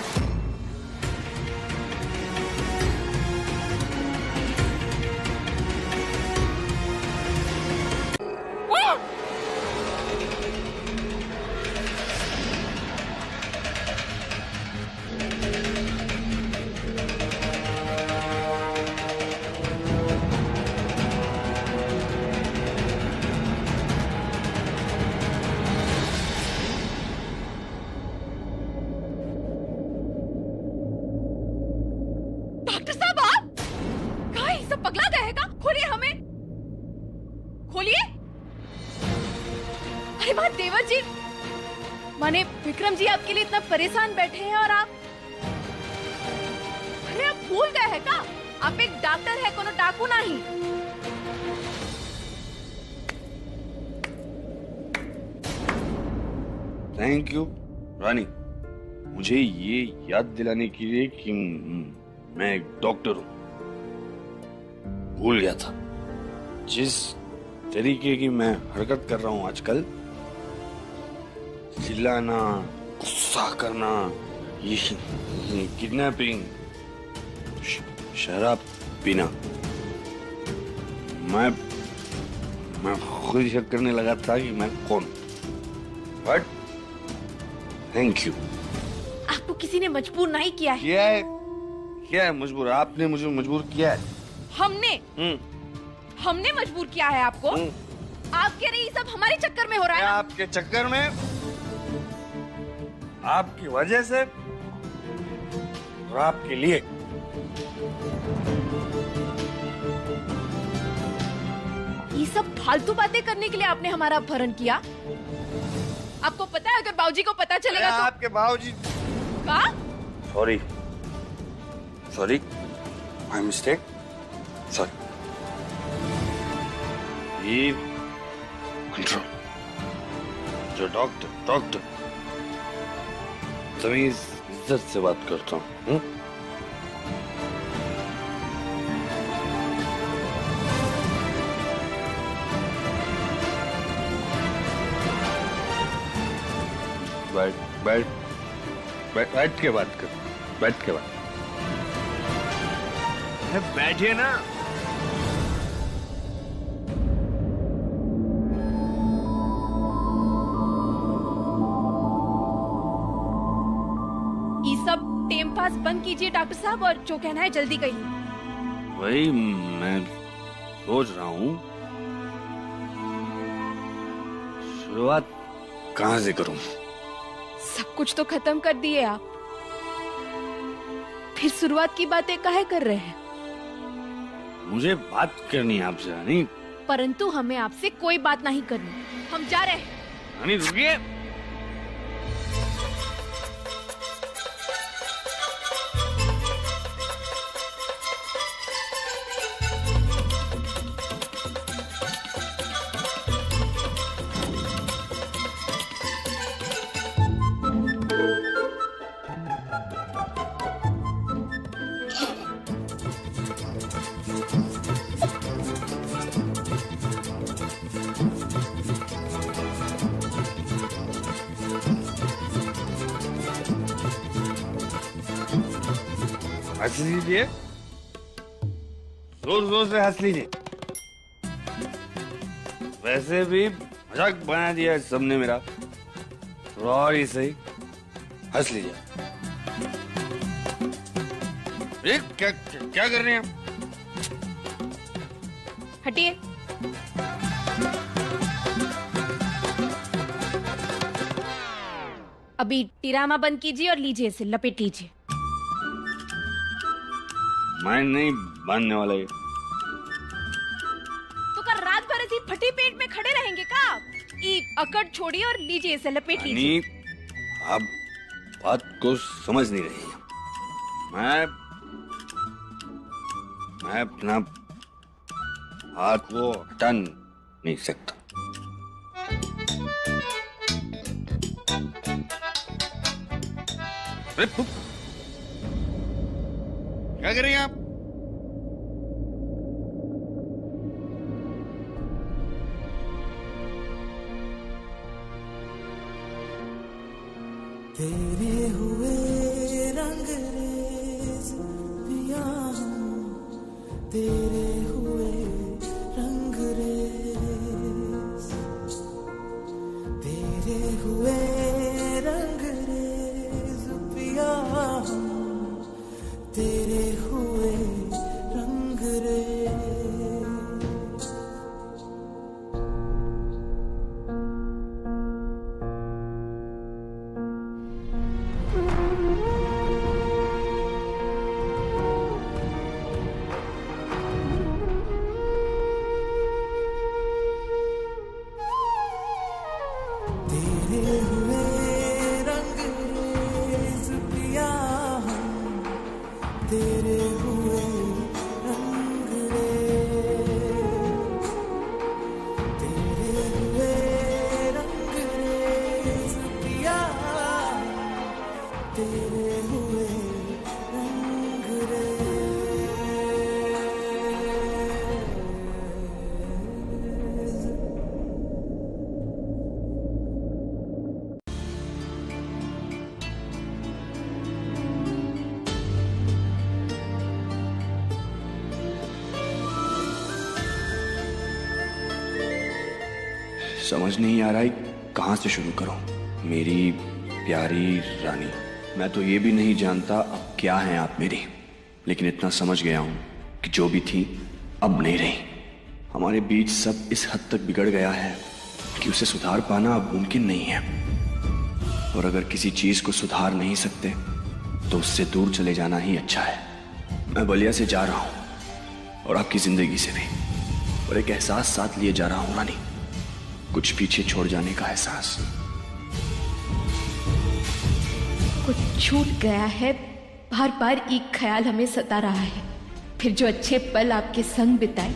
देवर जी, माने विक्रम जी आपके लिए इतना परेशान बैठे हैं और आप, अरे आप भूल गए हैं क्या? आप एक डॉक्टर है, कोनो डाकू नहीं। थैंक यू रानी, मुझे ये याद दिलाने के लिए कि मैं एक डॉक्टर हूं। भूल गया था जिस तरीके की मैं हरकत कर रहा हूं आजकल, चिल्लाना, गुस्सा करना, ये किडनैपिंग, शराब पीना, मैं खुद शक करने लगा था कि मैं कौन। But thank you. आपको किसी ने मजबूर नहीं किया है। क्या है मजबूर? आपने मुझे मजबूर किया है। हमने मजबूर किया है आपको। आप कह रहे ये सब हमारे चक्कर में हो रहा है। आपके चक्कर में, आपकी वजह से और आपके लिए। ये सब फालतू बातें करने के लिए आपने हमारा अपहरण किया। आपको पता है अगर बाबूजी को पता चलेगा तो। आपके बाबूजी का? Sorry my mistake, sorry. ये कंट्रोल, जो डॉक्टर तमीज इज्जत से बात करता हूँ। बैठ के बात कर, बैठ के बात। बैठिए ना। ये सब टेम पास बंद कीजिए डॉक्टर साहब, और जो कहना है जल्दी कहिए। वही मैं सोच रहा हूँ, शुरुआत कहाँ से करूँ? सब कुछ तो खत्म कर दिए आप, फिर शुरुआत की बातें काहे कर रहे हैं? मुझे बात करनी है आपसे रानी। परंतु हमें आपसे कोई बात नहीं करनी, हम जा रहे हैं। रानी रुकिए। हंस लीजिए, जोर से हंस लीजिए। वैसे भी मजाक बना दिया है सबने मेरा, थोड़ा और ही सही हंस लीजिए। क्या कर रहे हैं? हटिए। अभी ड्रामा बंद कीजिए और लीजिए इसे, लपेट लीजिए। मैं नहीं बांधने वाला ये। तो कल रात भर ऐसी फटे पेट में खड़े रहेंगे का? अकड़ छोड़िए और लीजिए इसे, लपेट लीजिए। आप बात को समझ नहीं रही हैं। मैं अपना हाथ को हटा नहीं सकता। क्या कर रही हैं आप? तेरे हुए रंग रेज पिया हूँ, तेरे हुए रंग रेज, तेरे हुए रंग रेज पिया हूँ, तेरे हुए रंग रेज। तेरे समझ नहीं आ रहा है कहां से शुरू करूं। मेरी प्यारी रानी, मैं तो ये भी नहीं जानता अब क्या हैं आप मेरी, लेकिन इतना समझ गया हूं कि जो भी थी अब नहीं रही। हमारे बीच सब इस हद तक बिगड़ गया है कि उसे सुधार पाना अब मुमकिन नहीं है। और अगर किसी चीज को सुधार नहीं सकते तो उससे दूर चले जाना ही अच्छा है। मैं बलिया से जा रहा हूं और आपकी जिंदगी से भी, और एक एहसास साथ लिए जा रहा हूं रानी, कुछ पीछे छोड़ जाने का एहसास। कुछ छूट गया है, बार बार एक ख्याल हमें सता रहा है। फिर जो अच्छे पल आपके संग बिताए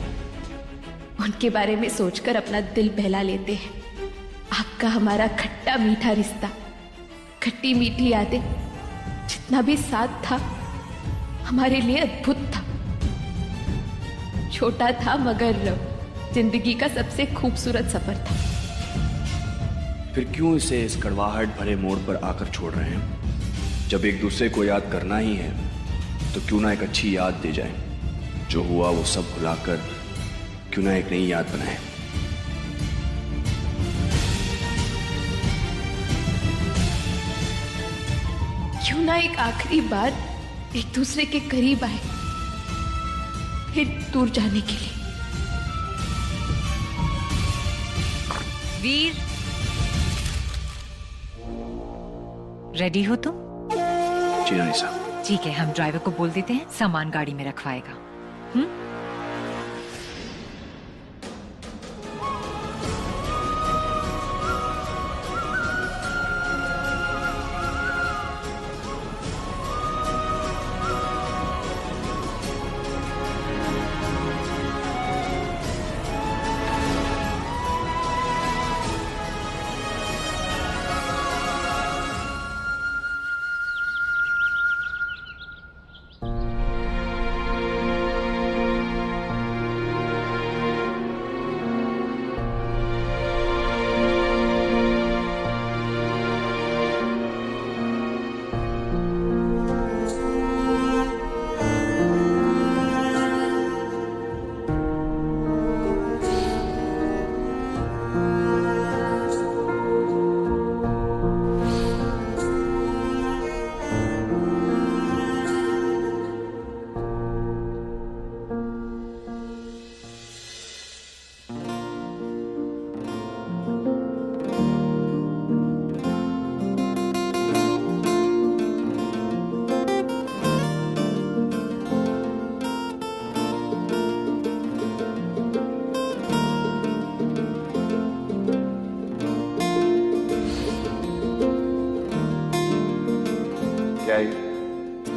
उनके बारे में सोचकर अपना दिल बहला लेते हैं। आपका हमारा खट्टा मीठा रिश्ता, खट्टी मीठी यादें, जितना भी साथ था हमारे लिए अद्भुत था। छोटा था मगर जिंदगी का सबसे खूबसूरत सफर था। फिर क्यों इसे इस कड़वाहट भरे मोड़ पर आकर छोड़ रहे हैं? जब एक दूसरे को याद करना ही है तो क्यों ना एक अच्छी याद दे जाए। जो हुआ वो सब भुलाकर क्यों ना एक नई याद बनाए। क्यों ना एक आखिरी बार एक दूसरे के करीब आए, फिर दूर जाने के लिए। वीर, रेडी हो तुम? जी रानी साहब। ठीक है, हम ड्राइवर को बोल देते हैं सामान गाड़ी में रखवाएगा।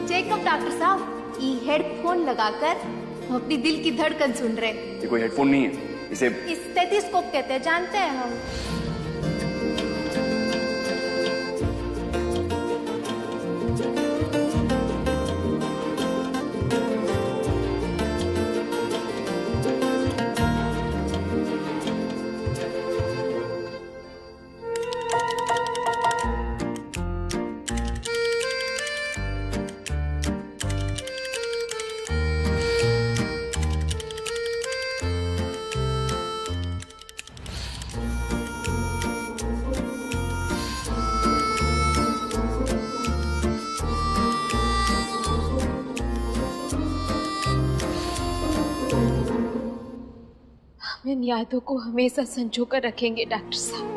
चेकअप डॉक्टर साहब, ये हेडफोन लगाकर हम अपनी दिल की धड़कन सुन रहे हैं। ये कोई हेडफोन नहीं है, इसे स्टेथोस्कोप कहते हैं, जानते हैं हम। इन यादों को हमेशा संजो कर रखेंगे डॉक्टर साहब।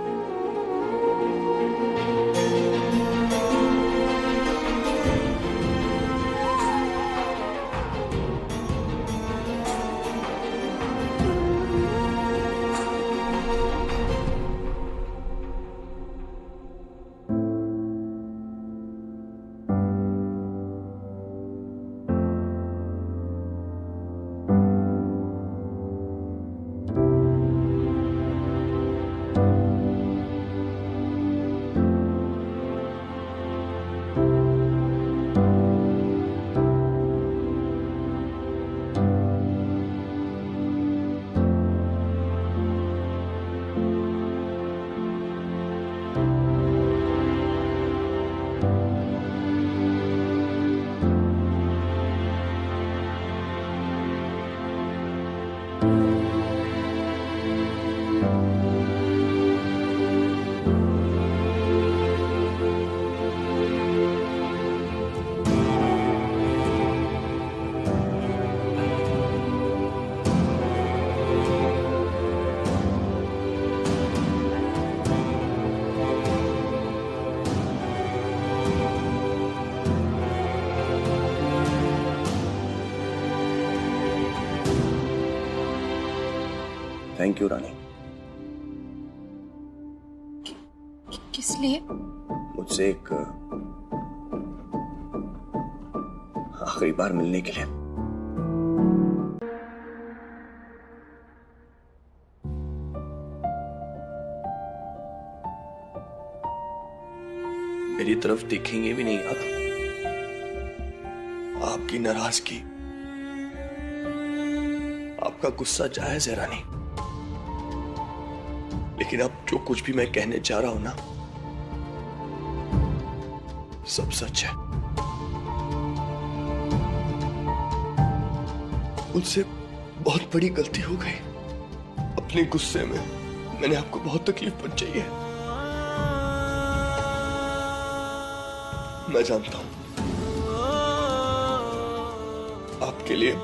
थैंक यू रानी, किस लिए? मुझसे एक आखिरी बार मिलने के लिए। मेरी तरफ देखेंगे भी नहीं आप। आपकी नाराजगी, आपका गुस्सा जायज है रानी, लेकिन अब जो कुछ भी मैं कहने जा रहा हूं ना, सब सच है। मुझसे बहुत बड़ी गलती हो गई। अपने गुस्से में मैंने आपको बहुत तकलीफ पहुंचाई है। मैं जानता हूं आपके लिए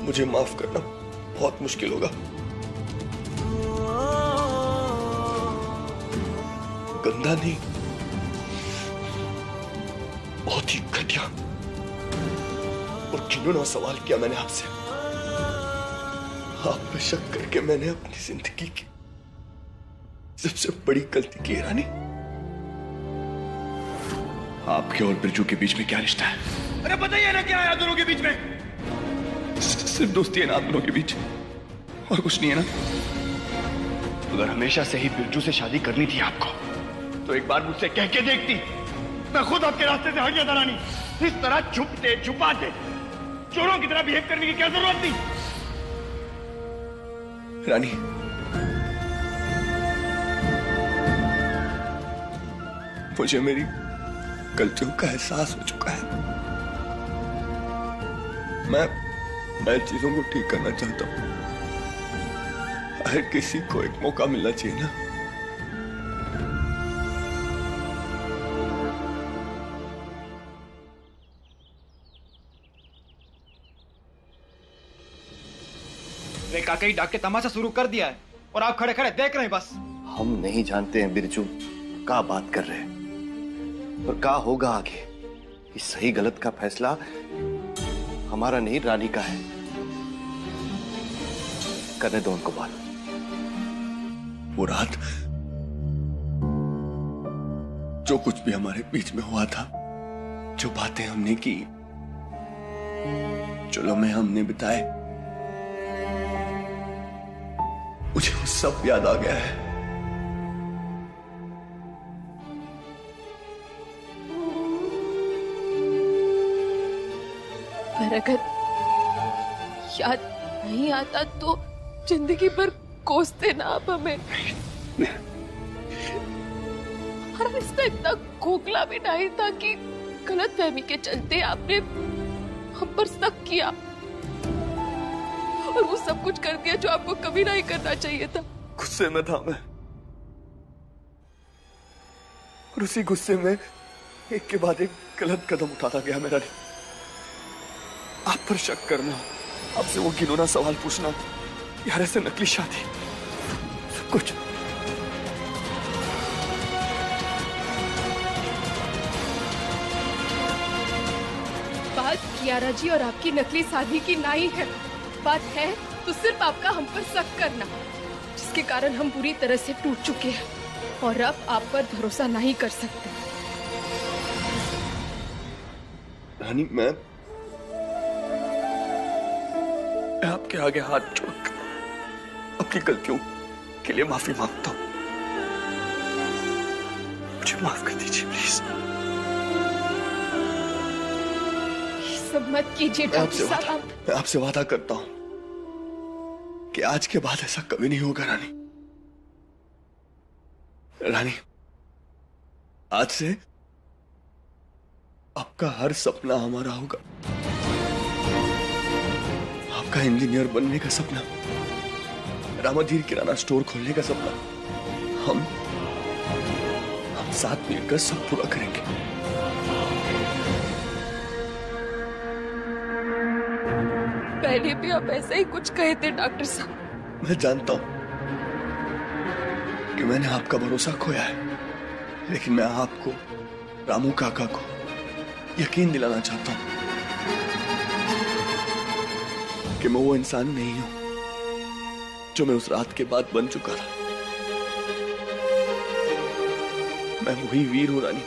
मुझे माफ करना बहुत मुश्किल होगा। गंदा नहीं, बहुत ही घटिया और घिनौना सवाल किया मैंने आपसे। आप पे शक करके मैंने अपनी जिंदगी की सबसे बड़ी गलती की है रानी। आपके और बिरजू के बीच में क्या रिश्ता है? अरे बताइए ना, क्या है आप दोनों के बीच में? सिर्फ दोस्ती है ना आप दोनों के बीच, और कुछ नहीं है ना? अगर हमेशा से ही बिरजू से शादी करनी थी आपको, तो एक बार मुझसे कह के देखती। मैं खुद आपके रास्ते से हट गया था रानी। इस तरह छुपते छुपाते चोरों की तरह बिहेव करने की क्या जरूरत थी? रानी, मुझे मेरी गलतियों का एहसास हो चुका है। मैं चीजों को ठीक करना चाहता हूं। हर किसी को एक मौका मिलना चाहिए ना। रे काकई डाक के तमाशा शुरू कर दिया है और आप खड़े खड़े देख रहे हैं बस। हम नहीं जानते हैं बिरजू क्या बात कर रहे हैं और क्या होगा आगे। इस सही गलत का फैसला हमारा नहीं, रानी का है। करने दो उनको बात। वो रात जो कुछ भी हमारे बीच में हुआ था, जो बातें हमने की, जो लम्हे हमने बिताए, मुझे वो सब याद आ गया है। पर अगर याद नहीं आता तो जिंदगी भर कोसते ना आप हमें। हमारा रिश्ता इतना खोखला भी नहीं था कि गलत फहमी के चलते आपने हम पर शक किया और वो सब कुछ कर दिया जो आपको कभी नहीं करना चाहिए था। गुस्से में था मैं, और उसी गुस्से में एक के बाद एक गलत कदम उठाता गया मेरा। आप पर शक करना, आपसे वो घिनौना सवाल पूछना, यार ऐसे नकली शादी, सब कुछ। बात कियारा जी और आपकी नकली शादी की नहीं है। बात है तो सिर्फ आपका हम पर शक करना, जिसके कारण हम पूरी तरह से टूट चुके हैं और अब आप पर भरोसा नहीं कर सकते। रानी, मैं आपके आगे हाथ जोड़कर अपनी गलतियों के लिए माफी मांगता हूं। मुझे माफ कर दीजिए प्लीज। सब मत कीजिए डॉक्टर साहब। मैं आपसे वादा करता हूं कि आज के बाद ऐसा कभी नहीं होगा रानी। रानी, आज से आपका हर सपना हमारा होगा। आपका इंजीनियर बनने का सपना, रामाधीर किराना स्टोर खोलने का सपना, हम साथ मिलकर सब पूरा करेंगे। पहले भी आप ऐसा ही कुछ कहे थे डॉक्टर साहब। मैं जानता हूं कि मैंने आपका भरोसा खोया है, लेकिन मैं आपको, रामू काका को यकीन दिलाना चाहता हूं कि मैं वो इंसान नहीं हूं जो मैं उस रात के बाद बन चुका था। मैं वही वीर हूं रानी।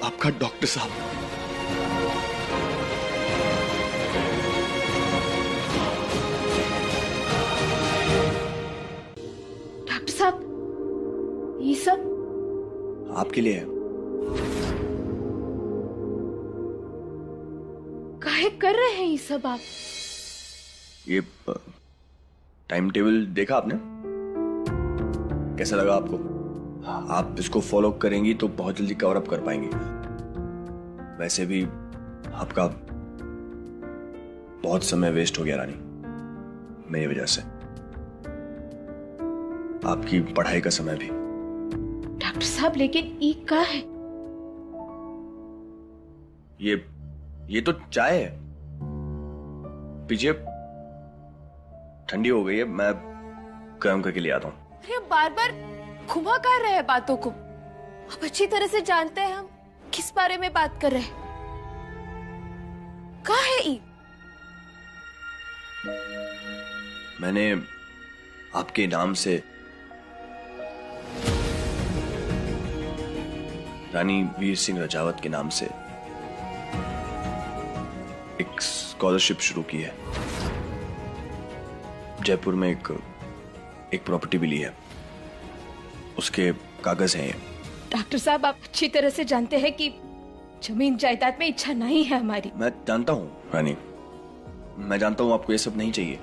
आपका डॉक्टर साहब। डॉक्टर साहब, ये सब आपके लिए है। काहे कर रहे हैं ये सब आप? ये टाइम टेबल देखा आपने? कैसा लगा आपको? आप इसको फॉलो करेंगी तो बहुत जल्दी कवर अप कर पाएंगी। वैसे भी आपका बहुत समय वेस्ट हो गया रानी, मेरी वजह से। आपकी पढ़ाई का समय भी। डॉक्टर साहब, लेकिन ये क्या है? ये तो चाय है, पीजिए। ठंडी हो गई है, मैं गर्म करके ले आता हूं। अरे बार बार घुमा कर रहे हैं बातों को। आप अच्छी तरह से जानते हैं हम किस बारे में बात कर रहे हैं। क्या है ये? मैंने आपके नाम से रानी वीर सिंह रजावत के नाम से एक स्कॉलरशिप शुरू की है। जयपुर में एक प्रॉपर्टी भी ली है, उसके कागज हैं ये। डॉक्टर साहब, आप अच्छी तरह से जानते हैं कि जमीन जायदाद में इच्छा नहीं है हमारी। मैं जानता हूं रानी, मैं जानता हूं आपको ये सब नहीं चाहिए,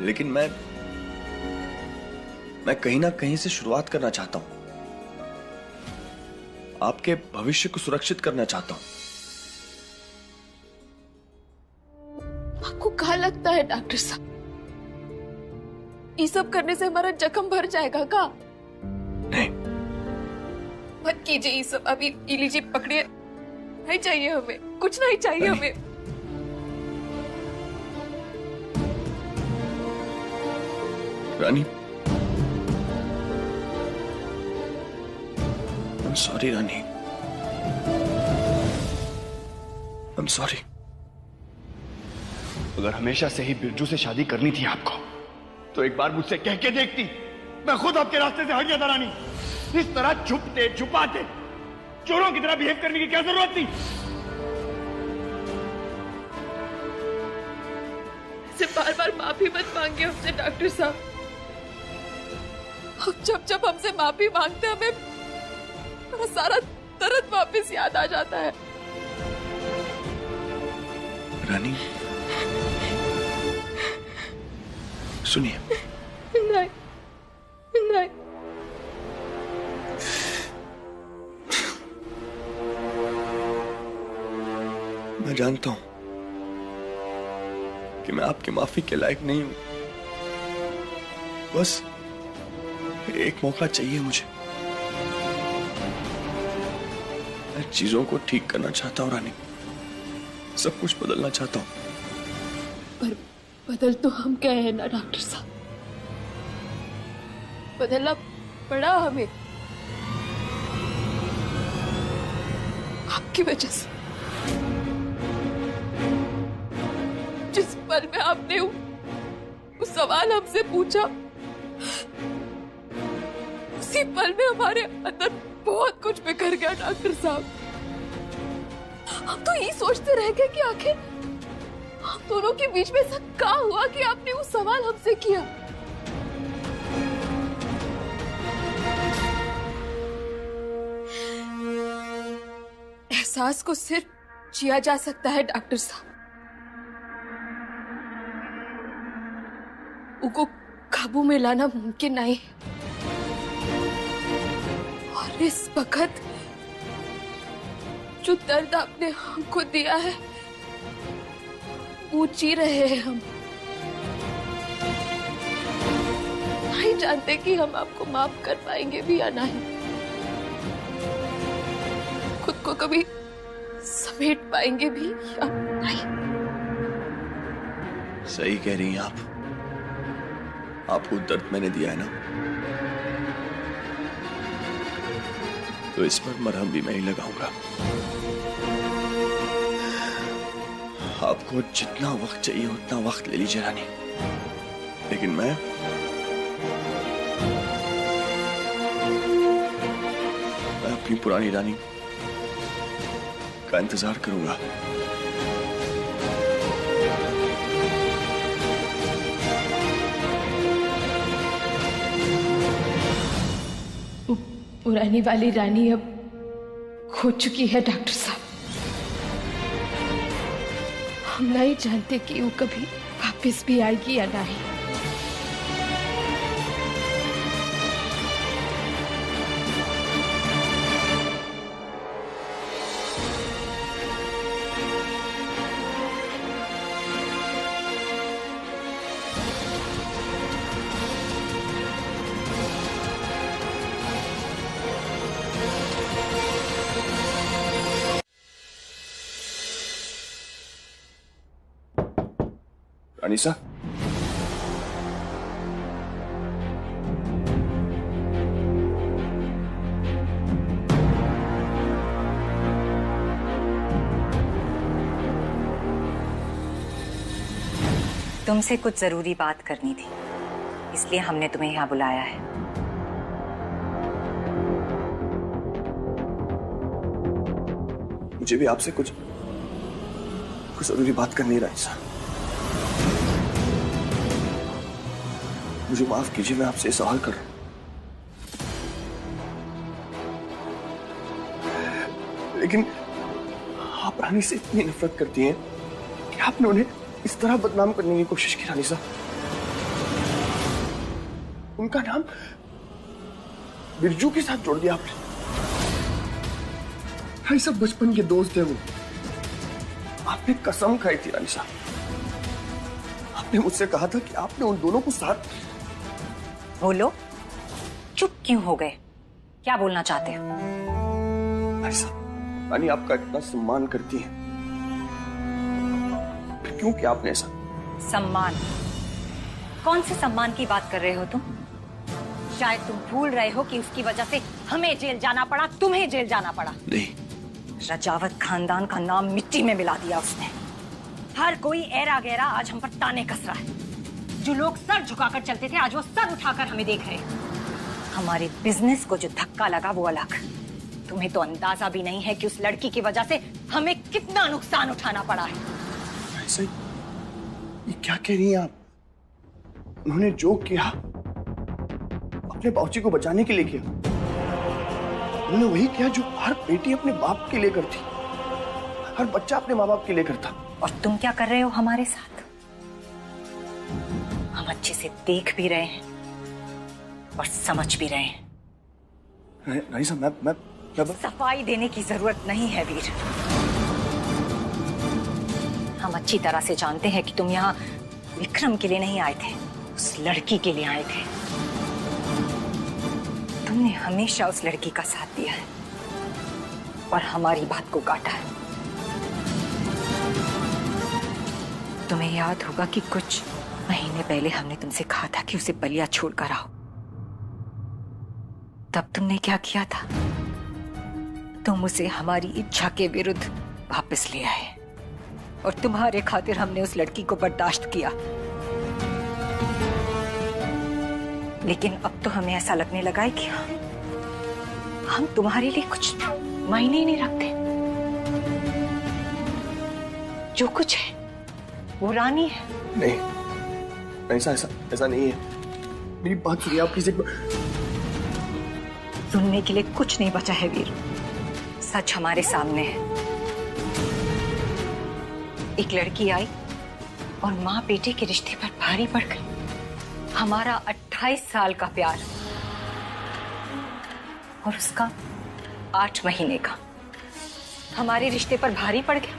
लेकिन मैं कहीं ना कहीं से शुरुआत करना चाहता हूं। आपके भविष्य को सुरक्षित करना चाहता हूं। आपको क्या लगता है डॉक्टर साहब, ये सब करने से हमारा जख्म भर जाएगा का? नहीं, मत कीजिए ये सब। अभी ये लीजिए, पकड़िए। नहीं चाहिए हमें, कुछ नहीं चाहिए हमें। रानी, I'm sorry Rani, I'm sorry। अगर हमेशा से ही बिरजू से शादी करनी थी आपको, तो एक बार मुझसे कह के देखती। मैं खुद आपके रास्ते से हट गया था रानी। इस तरह छुपते छुपाते चोरों की तरह बिहेव करने की क्या जरूरत थी? बार बार माफी मत मांगिए हमसे डॉक्टर साहब। अब जब हमसे माफी मांगते हैं, हमें सारा दर्द वापस याद आ जाता है। रानी सुनिए। नहीं, नहीं। मैं जानता हूं कि मैं आपकी माफी के लायक नहीं हूं। बस एक मौका चाहिए मुझे। मैं चीजों को ठीक करना चाहता हूं रानी, सब कुछ बदलना चाहता हूं। पर बदल तो हम गए हैं ना डॉक्टर साहब। बदलना पड़ा हमें आपकी वजह से। जिस पल में आपने वो सवाल हमसे पूछा, उसी पल में हमारे अंदर बहुत कुछ बिखर गया डॉक्टर साहब। हम तो ये सोचते रह गए कि आखिर हम दोनों के बीच में ऐसा क्या हुआ कि आपने वो सवाल हमसे किया। एहसास को सिर्फ जिया जा सकता है डॉक्टर साहब, उनको काबू में लाना मुमकिन नहीं। और इस वक्त जो दर्द आपने हमको दिया है, वो जी रहे हैं हम। नहीं जानते कि हम आपको माफ कर पाएंगे भी या नहीं, खुद को कभी समेट पाएंगे भी या नहीं। सही कह रही हैं आप। आपको दर्द मैंने दिया है ना, तो इस पर मरहम भी मैं ही लगाऊंगा। आपको जितना वक्त चाहिए उतना वक्त ले लीजिए रानी, लेकिन मैं अपनी पुरानी रानी का इंतजार करूंगा। पुरानी वाली रानी अब खो चुकी है डॉक्टर साहब। हम नहीं जानते कि वो कभी वापस भी आएगी या नहीं। अनीसा, तुमसे कुछ जरूरी बात करनी थी, इसलिए हमने तुम्हें यहाँ बुलाया है। मुझे भी आपसे कुछ जरूरी बात करनी है अनीसा। मुझे माफ कीजिए, मैं आपसे सवाल कर रहा हूं, लेकिन आप रानी से इतनी नफरत करती हैं कि आपने उन्हें इस तरह बदनाम करने की कोशिश की। रानी साहब, उनका नाम बिरजू के साथ जोड़ दिया आपने। भाई सब बचपन के दोस्त थे वो। आपने कसम खाई थी रानी साहब, आपने मुझसे कहा था कि आपने उन दोनों को साथ। बोलो, चुप क्यों हो गए? क्या बोलना चाहते हो? भाई साहब, रानी आपका इतना सम्मान करती है, फिर क्यों किया आपने ऐसा? सम्मान? कौन से सम्मान की बात कर रहे हो तुम? शायद तुम भूल रहे हो कि उसकी वजह से हमें जेल जाना पड़ा, तुम्हें जेल जाना पड़ा। नहीं, रजावत खानदान का नाम मिट्टी में मिला दिया उसने। हर कोई ऐरा गैरा आज हम पर ताने कस रहा है। जो लोग सर झुकाकर चलते थे आज वो सर उठाकर हमें देख रहे हैं। हमारे बिजनेस को जो धक्का लगा वो अलग, तुम्हें तो अंदाजा भी नहीं है कि उस लड़की की वजह से हमें कितना नुकसान उठाना पड़ा है। ऐसे ये क्या कह रही हैं आप? उन्होंने जो किया अपने बाबूजी को बचाने के लिए किया। उन्होंने वही किया जो हर बेटी अपने बाप के लिए करती, हर बच्चा अपने माँ बाप के लिए करता। और तुम क्या कर रहे हो हमारे साथ? हम अच्छे से देख भी रहे हैं और समझ भी रहे हैं। नहीं सर, मैं सफाई देने की जरूरत नहीं है वीर। हम अच्छी तरह से जानते हैं कि तुम यहाँ विक्रम के लिए नहीं आए थे, उस लड़की के लिए आए थे। तुमने हमेशा उस लड़की का साथ दिया है और हमारी बात को काटा है। तुम्हें याद होगा कि कुछ महीने पहले हमने तुमसे कहा था कि उसे बलिया छोड़कर आओ। तब तुमने क्या किया था? तुम उसे हमारी इच्छा के विरुद्ध वापस ले आए और तुम्हारे खातिर हमने उस लड़की को बर्दाश्त किया। लेकिन अब तो हमें ऐसा लगने लगा है कि हम तुम्हारे लिए कुछ मायने ही नहीं रखते। जो कुछ है वो रानी है। नहीं, ऐसा नहीं है। मेरी बात सुनिए आप किसी। सुनने के लिए कुछ नहीं बचा है वीर। सच हमारे सामने है। एक लड़की आई और माँ बेटे के रिश्ते पर भारी पड़ गई। हमारा 28 साल का प्यार और उसका 8 महीने का हमारे रिश्ते पर भारी पड़ गया।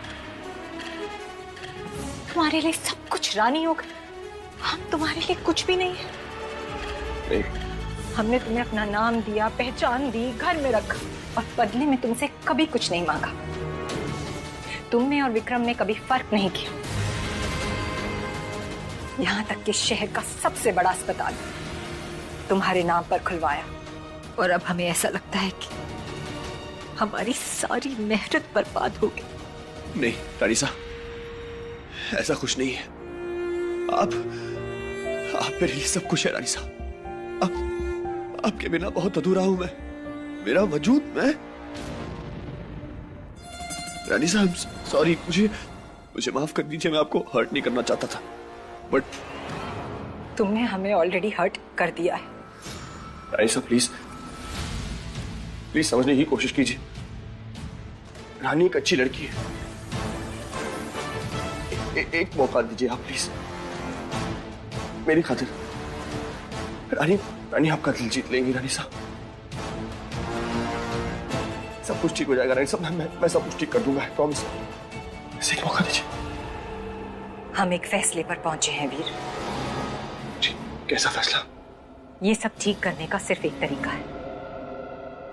तुम्हारे लिए सब कुछ रानी हो गई, हम तुम्हारे लिए कुछ भी नहीं है। हमने तुम्हें अपना नाम दिया, पहचान दी, घर में रखा और बदले में तुमसे कभी कुछ नहीं मांगा। तुमने और विक्रम ने कभी फर्क नहीं किया। यहाँ तक कि शहर का सबसे बड़ा अस्पताल तुम्हारे नाम पर खुलवाया और अब हमें ऐसा लगता है कि हमारी सारी मेहनत बर्बाद हो गई। नहीं रानी साहब, ऐसा कुछ नहीं है। आप मेरे लिए सब कुछ है रानी साहब। आपके बिना बहुत अधूरा हूं मैं। मेरा वजूद मैं। रानी साहब सॉरी, मुझे माफ कर दीजिए। मैं आपको हर्ट नहीं करना चाहता था, बट तुमने हमें ऑलरेडी हर्ट कर दिया है। रानी साहब प्लीज समझने की कोशिश कीजिए। रानी एक अच्छी लड़की है। एक मौका दीजिए आप प्लीज, मेरी खातिर। रानी आपका दिल जीत लेंगी रानी साहब। सब कुछ ठीक हो जाएगा रानी साहब। मैं सब कुछ ठीक कर दूंगा, प्रॉमिस। एक मौका दीजिए। हम एक फैसले पर पहुंचे हैं वीर। कैसा फैसला? ये सब ठीक करने का सिर्फ एक तरीका है।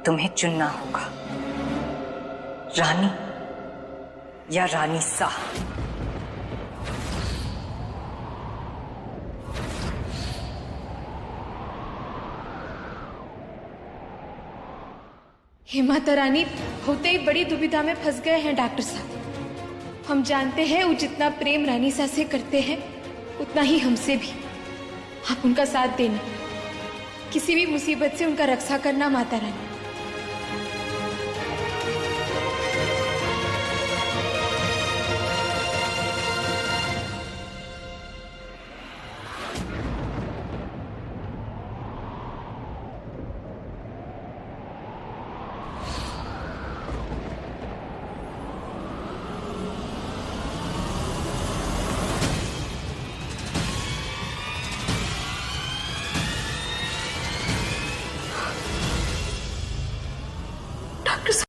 तुम्हें चुनना होगा, रानी या रानी सा। हे माता रानी, होते ही बड़ी दुविधा में फंस गए हैं डॉक्टर साहब। हम जानते हैं वो जितना प्रेम रानी सा से करते हैं उतना ही हमसे भी। आप उनका साथ देना, किसी भी मुसीबत से उनका रक्षा करना माता रानी।